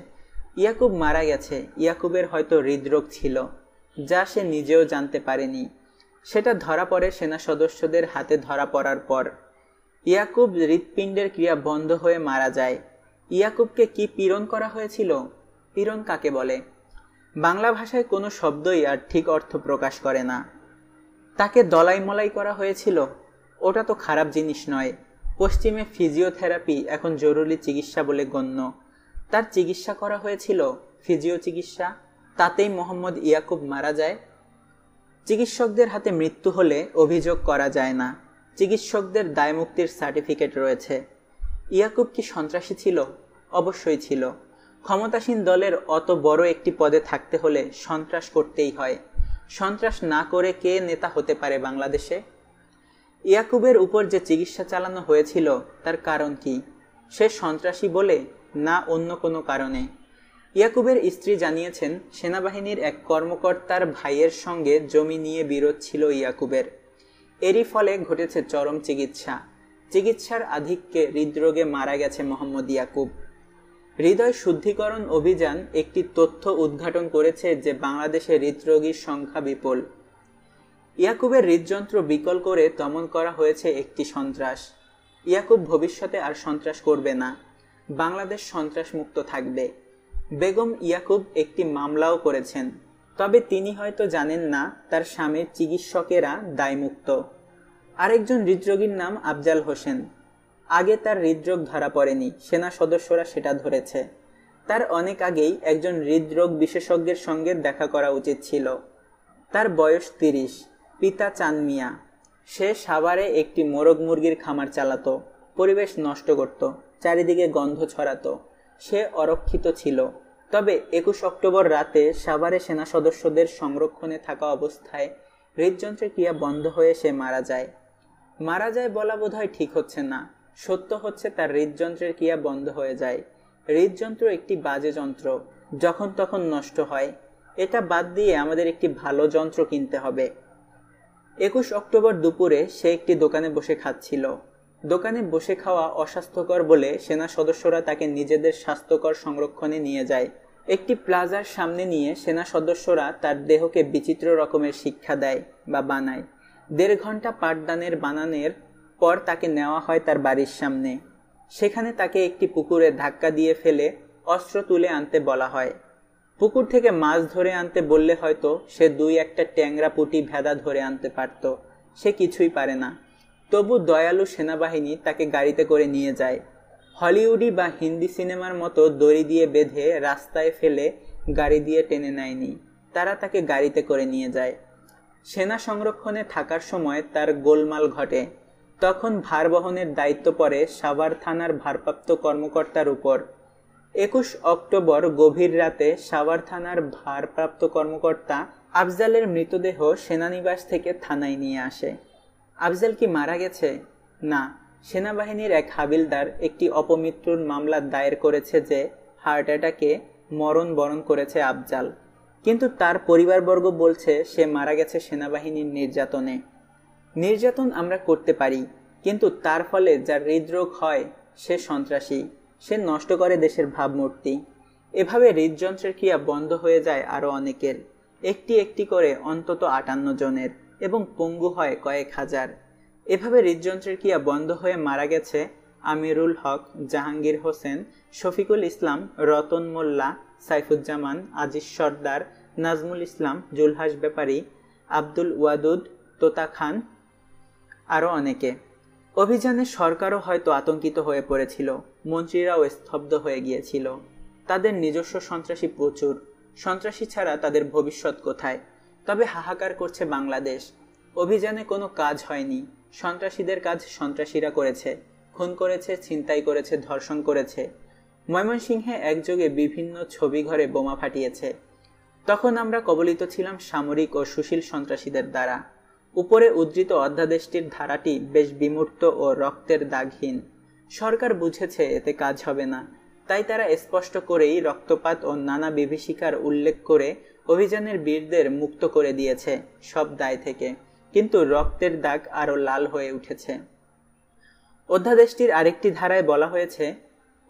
ইয়াকুব মারা গেছে। ইয়াকুবের হয়তো হৃদরোগ ছিল, যা সে নিজেও জানতে পারেনি। সেটা ধরা পড়ে সেনা সদস্যদের হাতে ধরা পড়ার পর। ইয়াকুব হৃৎপিণ্ডের ক্রিয়া বন্ধ হয়ে মারা যায়। ইয়াকুবকে কি পীড়ন করা হয়েছিল? পীড়ন কাকে বলে? বাংলা ভাষায় কোনো শব্দই আর ঠিক অর্থ প্রকাশ করে না। তাকে দলাই মলাই করা হয়েছিল, ওটা তো খারাপ জিনিস নয়। পশ্চিমে ফিজিওথেরাপি এখন জরুরি চিকিৎসা বলে গণ্য। তার চিকিৎসা করা হয়েছিল, ফিজিও চিকিৎসা, তাতেই মোহাম্মদ ইয়াকুব মারা যায়। চিকিৎসকদের হাতে মৃত্যু হলে অভিযোগ করা যায় না, চিকিৎসকদের দায়মুক্তির সার্টিফিকেট রয়েছে। ইয়াকুব কি সন্ত্রাসী ছিল? অবশ্যই ছিল। ক্ষমতাসীন দলের অত বড় একটি পদে থাকতে হলে সন্ত্রাস করতেই হয়। সন্ত্রাস না করে কে নেতা হতে পারে বাংলাদেশে? ইয়াকুবের উপর যে চিকিৎসা চালানো হয়েছিল তার কারণ কি? সে সন্ত্রাসী বলে, না অন্য কোনো কারণে? ইয়াকুবের স্ত্রী জানিয়েছেন, সেনাবাহিনীর এক কর্মকর্তার ভাইয়ের সঙ্গে জমি নিয়ে বিরোধ ছিল ইয়াকুবের। এরই ফলে ঘটেছে চরম চিকিৎসার আধিক্যে হৃদরোগে মারা গেছে মোহাম্মদ ইয়াকুব। হৃদয় শুদ্ধিকরণ অভিযান একটি তথ্য উদ্ঘাটন করেছে যে বাংলাদেশে হৃদরোগীর সংখ্যা বিপুল। ইয়াকুবের হৃদযন্ত্র বিকল করে দমন করা হয়েছে একটি সন্ত্রাস। ইয়াকুব ভবিষ্যতে আর সন্ত্রাস করবে না, বাংলাদেশ সন্ত্রাস মুক্ত থাকবে। বেগম ইয়াকুব একটি মামলাও করেছেন, তবে তিনি হয়তো জানেন না তার স্বামীর চিকিৎসকেরা দায়মুক্ত। আরেকজন হৃদরোগীর নাম আফজাল হোসেন। আগে তার হৃদরোগ ধরা পড়েনি, সেনা সদস্যরা সেটা ধরেছে। তার অনেক আগেই একজন হৃদরোগ বিশেষজ্ঞের সঙ্গে দেখা করা উচিত ছিল। তার বয়স 30, পিতা চান মিয়া। সে সাভারে একটি মোরগ মুরগির খামার চালাতো, পরিবেশ নষ্ট করত, চারিদিকে গন্ধ ছড়াতো। সে অরক্ষিত ছিল। তবে 21 অক্টোবর রাতে সাভারে সেনা সদস্যদের সংরক্ষণে থাকা অবস্থায় হৃদযন্ত্রের ক্রিয়া বন্ধ হয়ে সে মারা যায় বলা বোধহয় ঠিক হচ্ছে না। সত্য হচ্ছে তার হৃদযন্ত্রের ক্রিয়া বন্ধ হয়ে যায়। হৃদযন্ত্র একটি বাজে যন্ত্র, যখন তখন নষ্ট হয়। এটা বাদ দিয়ে আমাদের একটি ভালো যন্ত্র কিনতে হবে। 21 অক্টোবর দুপুরে সে একটি দোকানে বসে খাচ্ছিল। দোকানে বসে খাওয়া অস্বাস্থ্যকর বলে সেনা সদস্যরা তাকে নিজেদের স্বাস্থ্যকর সংরক্ষণে নিয়ে যায়। একটি প্লাজার সামনে নিয়ে সেনা সদস্যরা তার দেহকে বিচিত্র রকমের শিক্ষা দেয় বা বানায়। 1.5 ঘন্টা পাঠদানের বানানোর পর তাকে নেওয়া হয় তার বাড়ির সামনে। সেখানে তাকে একটি পুকুরে ধাক্কা দিয়ে ফেলে অস্ত্র তুলে আনতে বলা হয়। পুকুর থেকে মাছ ধরে আনতে বললে হয়তো সে 2-1টা ট্যাংরা পুঁটি ভেদা ধরে আনতে পারত। সে কিছুই পারে না। তবু দয়ালু সেনাবাহিনী তাকে গাড়িতে করে নিয়ে যায়। হলিউডি বা হিন্দি সিনেমার মতো দড়ি দিয়ে বেঁধে রাস্তায় ফেলে গাড়ি দিয়ে টেনে নেয়নি, তারা তাকে গাড়িতে করে নিয়ে যায়। সেনা সংরক্ষণে থাকার সময় তার গোলমাল ঘটে। তখন ভার বহনের দায়িত্ব পড়ে সাভার থানার ভারপ্রাপ্ত কর্মকর্তার উপর। 21 অক্টোবর গভীর রাতে সাভার থানার ভারপ্রাপ্ত কর্মকর্তা আফজালের মৃতদেহ সেনানিবাস থেকে থানায় নিয়ে আসে। আফজাল কি মারা গেছে? না, সেনাবাহিনীর এক হাবিলদার একটি অপমৃত্যুর মামলা দায়ের করেছে যে হার্ট অ্যাটাকে মরণ বরণ করেছে আফজাল। কিন্তু তার পরিবারবর্গ বলছে সে মারা গেছে সেনাবাহিনীর নির্যাতনে। নির্যাতন আমরা করতে পারি, কিন্তু তার ফলে যার হৃদরোগ হয় সে সন্ত্রাসী, সে নষ্ট করে দেশের ভাবমূর্তি। এভাবে হৃদযন্ত্রের ক্রিয়া বন্ধ হয়ে যায় আরও অনেকের, একটি একটি করে অন্তত 58 জনের। এবং পঙ্গু হয় কয়েক হাজার। এভাবে হৃদযন্ত্রের ক্রিয়া বন্ধ হয়ে মারা গেছে আমিরুল হক, জাহাঙ্গীর হোসেন, শফিকুল ইসলাম, রতন মোল্লা, সাইফুজ্জামান, আজিজ সর্দার, নাজমুল ইসলাম, জুলহাস ব্যাপারী, আব্দুল ওয়াদুদ, তোতা খান, আরও অনেকে। অভিযানে সরকারও হয়তো আতঙ্কিত হয়ে পড়েছিল, মন্ত্রীরাও স্তব্ধ হয়ে গিয়েছিল। তাদের নিজস্ব সন্ত্রাসী প্রচুর, সন্ত্রাসী ছাড়া তাদের ভবিষ্যৎ কোথায়? তবে হাহাকার করছে বাংলাদেশ। অভিযানে কোনো কাজ হয়নি, সন্ত্রাসীদের কাজ সন্ত্রাসীরা করেছে, খুন করেছে, ছিনতাই করেছে, ধর্ষণ করেছে। ময়মনসিংহে একযোগে বিভিন্ন ছবি ঘরে বোমা ফাটিয়েছে। তখন আমরা কবলিত ছিলাম সামরিক ও সুশীল সন্ত্রাসীদের দ্বারা। উপরে উদ্ধৃত অধ্যাদেশটির ধারাটি বেশ বিমূর্ত ও রক্তের দাগহীন। সরকার বুঝেছে এতে কাজ হবে না, তাই তারা স্পষ্ট করেই রক্তপাত ও নানা বিভীষিকার উল্লেখ করে অভিযানের বীরদের মুক্ত করে দিয়েছে সব দায় থেকে, কিন্তু রক্তের দাগ আরও লাল হয়ে উঠেছে। অধ্যাদেশটির আরেকটি ধারায় বলা হয়েছে,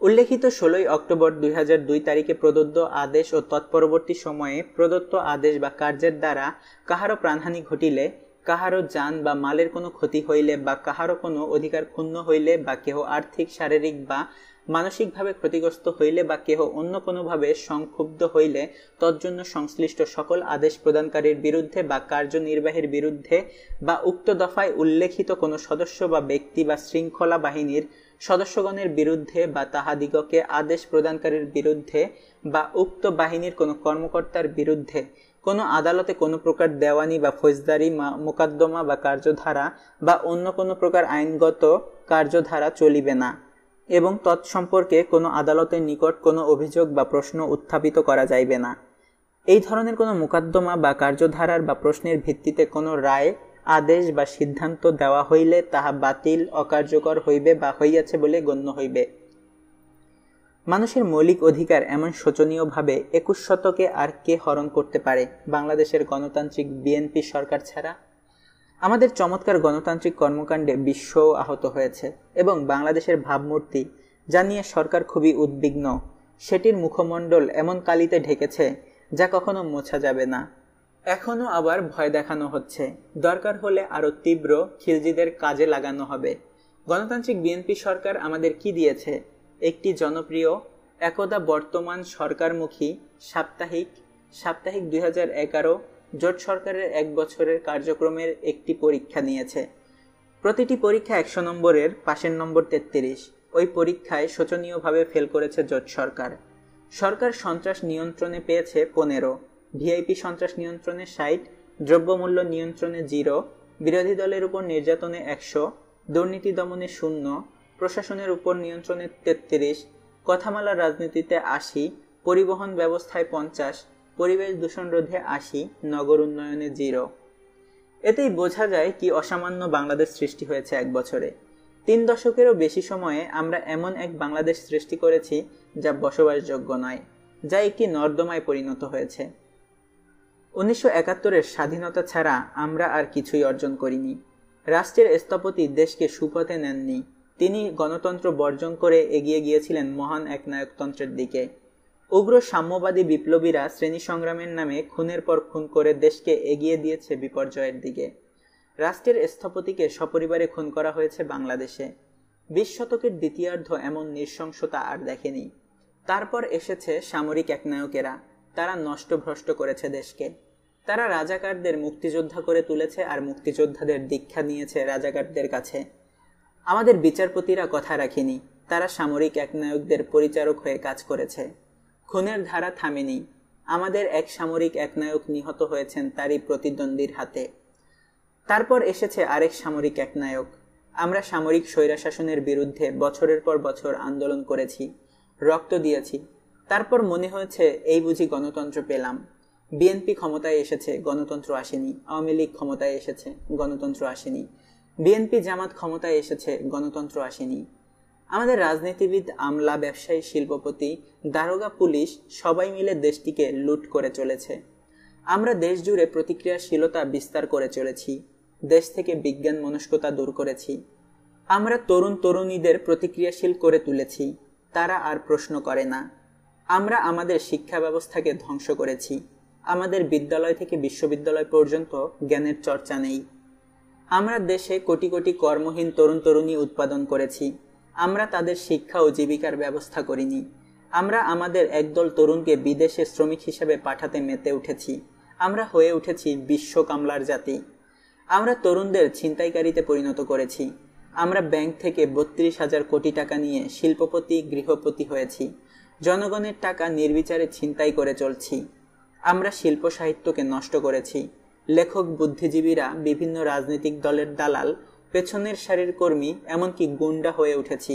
উল্লেখিত 16 অক্টোবর 2002 তারিখে প্রদত্ত আদেশ ও তৎপরবর্তী সময়ে প্রদত্ত আদেশ বা কার্যের দ্বারা কাহারও প্রাণহানি ঘটিলে, কাহারও যান বা মালের কোনো ক্ষতি হইলে বা কাহারও কোনো অধিকার ক্ষুণ্ণ হইলে বা কেহ আর্থিক, শারীরিক বা মানসিকভাবে ক্ষতিগ্রস্ত হইলে বা কেহ অন্য কোনোভাবে সংক্ষুব্ধ হইলে তজ্জন্য সংশ্লিষ্ট সকল আদেশ প্রদানকারীর বিরুদ্ধে বা কার্যনির্বাহীর বিরুদ্ধে বা উক্ত দফায় উল্লেখিত কোনো সদস্য বা ব্যক্তি বা শৃঙ্খলা বাহিনীর সদস্যগণের বিরুদ্ধে বা তাহাদিগকে আদেশ প্রদানকারীর বিরুদ্ধে বা উক্ত বাহিনীর কোনো কর্মকর্তার বিরুদ্ধে কোনো আদালতে কোনো প্রকার দেওয়ানি বা ফৌজদারি মোকদ্দমা বা কার্যধারা বা অন্য কোনো প্রকার আইনগত কার্যধারা চলিবে না এবং তৎসম্পর্কে কোনো আদালতের নিকট কোনো অভিযোগ বা প্রশ্ন উত্থাপিত করা যাইবে না। এই ধরনের কোনো মোকদ্দমা বা কার্যধারার বা প্রশ্নের ভিত্তিতে কোনো রায়, আদেশ বা সিদ্ধান্ত দেওয়া হইলে তাহা বাতিল, অকার্যকর হইবে বা হইয়াছে বলে গণ্য হইবে। মানুষের মৌলিক অধিকার এমন শোচনীয়ভাবে 21 শতকে আর কে হরণ করতে পারে বাংলাদেশের গণতান্ত্রিক বিএনপি সরকার ছাড়া? আমাদের চমৎকার গণতান্ত্রিক কর্মকাণ্ডে বিশ্বও আহত হয়েছে এবং বাংলাদেশের ভাবমূর্তি, যা নিয়ে সরকার খুবই উদ্বিগ্ন, সেটির মুখমণ্ডল এমন কালিতে ঢেকেছে যা কখনো মোছা যাবে না। এখনও আবার ভয় দেখানো হচ্ছে, দরকার হলে আরও তীব্র খিলজিদের কাজে লাগানো হবে। গণতান্ত্রিক বিএনপি সরকার আমাদের কি দিয়েছে? একটি জনপ্রিয়, একদা বর্তমান সরকারমুখী সাপ্তাহিক 2011 জোট সরকারের 1 বছরের কার্যক্রমের একটি পরীক্ষা নিয়েছে। প্রতিটি পরীক্ষা 100 নম্বরের, পাশের নম্বর 33। ওই পরীক্ষায় শোচনীয়ভাবে ফেল করেছে জোট সরকার। সরকার সন্ত্রাস নিয়ন্ত্রণে পেয়েছে 15, ভিআইপি সন্ত্রাস নিয়ন্ত্রণে 60, দ্রব্যমূল্য নিয়ন্ত্রণে 0, বিরোধী দলের উপর নির্যাতনে 100, দুর্নীতি দমনে 0, প্রশাসনের উপর নিয়ন্ত্রণে 33, কথামালার রাজনীতিতে 80, পরিবহন ব্যবস্থায় 50, পরিবেশ দূষণ রোধে 80, নগর উন্নয়নে 0। এতেই বোঝা যায় কি অসামান্য বাংলাদেশ সৃষ্টি হয়েছে 1 বছরে। 3 দশকেরও বেশি সময়ে আমরা এমন এক বাংলাদেশ সৃষ্টি করেছি যা বসবাসযোগ্য নয়, যা একটি নর্দমায় পরিণত হয়েছে। 1971-এর স্বাধীনতা ছাড়া আমরা আর কিছুই অর্জন করিনি। রাষ্ট্রের স্থপতি দেশকে সুপথে নেননি, তিনি গণতন্ত্র বর্জন করে এগিয়ে গিয়েছিলেন মহান একনায়কতন্ত্রের দিকে। উগ্র সাম্যবাদী বিপ্লবীরা শ্রেণী সংগ্রামের নামে খুনের পর খুন করে দেশকে এগিয়ে দিয়েছে বিপর্যয়ের দিকে। রাষ্ট্রের স্থপতিকে সপরিবারে খুন করা হয়েছে বাংলাদেশে। 20 শতকের দ্বিতীয়ার্ধ এমন নৃশংসতা আর দেখেনি। তারপর এসেছে সামরিক একনায়কেরা, তারা নষ্টভ্রষ্ট করেছে দেশকে। তারা রাজাকারদের মুক্তিযোদ্ধা করে তুলেছে আর মুক্তিযোদ্ধাদের দীক্ষা নিয়েছে রাজাকারদের কাছে। আমাদের বিচারপতিরা কথা রাখেনি, তারা সামরিক একনায়কদের পরিচারক হয়ে কাজ করেছে। খুনের ধারা থামেনি, আমাদের এক সামরিক একনায়ক নিহত হয়েছেন তারই প্রতিদ্বন্দ্বীর হাতে। তারপর এসেছে আরেক সামরিক একনায়ক। আমরা সামরিক স্বৈরশাসনের বিরুদ্ধে বছরের পর বছর আন্দোলন করেছি, রক্ত দিয়েছি। তারপর মনে হয়েছে এই বুঝি গণতন্ত্র পেলাম। বিএনপি ক্ষমতায় এসেছে, গণতন্ত্র আসেনি। আওয়ামী লীগ ক্ষমতায় এসেছে, গণতন্ত্র আসেনি। বিএনপি জামাত ক্ষমতায় এসেছে, গণতন্ত্র আসেনি। আমাদের রাজনীতিবিদ, আমলা, ব্যবসায়ী, শিল্পপতি, দারোগা, পুলিশ সবাই মিলে দেশটিকে লুট করে চলেছে। আমরা দেশ জুড়ে প্রতিক্রিয়াশীলতা বিস্তার করে চলেছি, দেশ থেকে বিজ্ঞান মনস্কতা দূর করেছি। আমরা তরুণ তরুণীদের প্রতিক্রিয়াশীল করে তুলেছি, তারা আর প্রশ্ন করে না। আমরা আমাদের শিক্ষা ব্যবস্থাকে ধ্বংস করেছি, আমাদের বিদ্যালয় থেকে বিশ্ববিদ্যালয় পর্যন্ত জ্ঞানের চর্চা নেই। আমরা দেশে কোটি কোটি কর্মহীন তরুণ তরুণী উৎপাদন করেছি, আমরা তাদের শিক্ষা ও জীবিকার ব্যবস্থা করিনি। আমরা আমাদের একদল তরুণকে বিদেশে শ্রমিক হিসেবে পাঠাতে মেতে উঠেছি। আমরা হয়ে উঠেছি বিশ্ব কামলার জাতি। আমরা তরুণদের ছিনতাইকারীতে পরিণত করেছি। আমরা ব্যাংক থেকে 32,000 কোটি টাকা নিয়ে শিল্পপতি গৃহপতি হয়েছি। জনগণের টাকা নির্বিচারে ছিনতাই করে চলছি। আমরা শিল্প সাহিত্যকে নষ্ট করেছি। লেখক বুদ্ধিজীবীরা বিভিন্ন রাজনৈতিক দলের দালাল, পেছনের সারির কর্মী, এমনকি গুন্ডা হয়ে উঠেছি।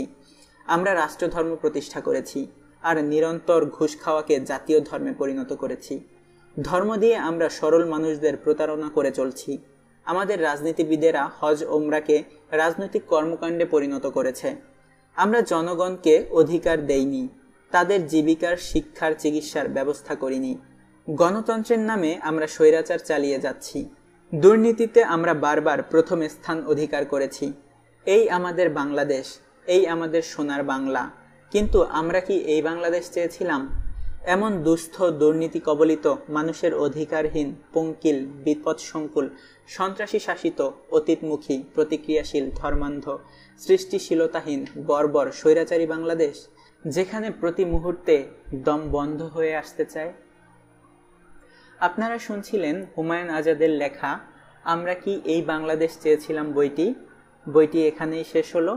আমরা রাষ্ট্রধর্ম প্রতিষ্ঠা করেছি আর নিরন্তর ঘুষ খাওয়াকে জাতীয় ধর্মে পরিণত করেছি। ধর্ম দিয়ে আমরা সরল মানুষদের প্রতারণা করে চলছি। আমাদের রাজনীতিবিদেরা হজ ওমরাকে রাজনৈতিক কর্মকাণ্ডে পরিণত করেছে। আমরা জনগণকে অধিকার দেইনি, তাদের জীবিকার, শিক্ষার, চিকিৎসার ব্যবস্থা করিনি। গণতন্ত্রের নামে আমরা স্বৈরাচার চালিয়ে যাচ্ছি। দুর্নীতিতে আমরা বারবার প্রথম স্থান অধিকার করেছি। এই আমাদের বাংলাদেশ, এই আমাদের সোনার বাংলা। কিন্তু আমরা কি এই বাংলাদেশ চেয়েছিলাম? এমন দুস্থ, দুর্নীতি কবলিত, মানুষের অধিকারহীন, পঙ্কিল, বিপদসংকুল, সন্ত্রাসী শাসিত, অতীতমুখী, প্রতিক্রিয়াশীল, ধর্মান্ধ, সৃষ্টিশীলতাহীন, বর্বর, স্বৈরাচারী বাংলাদেশ, যেখানে প্রতি মুহূর্তে দম বন্ধ হয়ে আসতে চায়। আপনারা শুনছিলেন হুমায়ুন আজাদের লেখা আমরা কি এই বাংলাদেশ চেয়েছিলাম বইটি এখানেই শেষ হলো।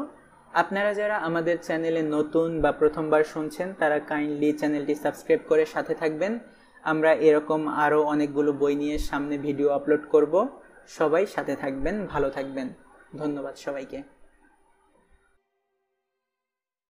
আপনারা যারা আমাদের চ্যানেলে নতুন বা প্রথমবার শুনছেন তারা কাইন্ডলি চ্যানেলটি সাবস্ক্রাইব করে সাথে থাকবেন। আমরা এরকম আরও অনেকগুলো বই নিয়ে সামনে ভিডিও আপলোড করব। সবাই সাথে থাকবেন, ভালো থাকবেন। ধন্যবাদ সবাইকে।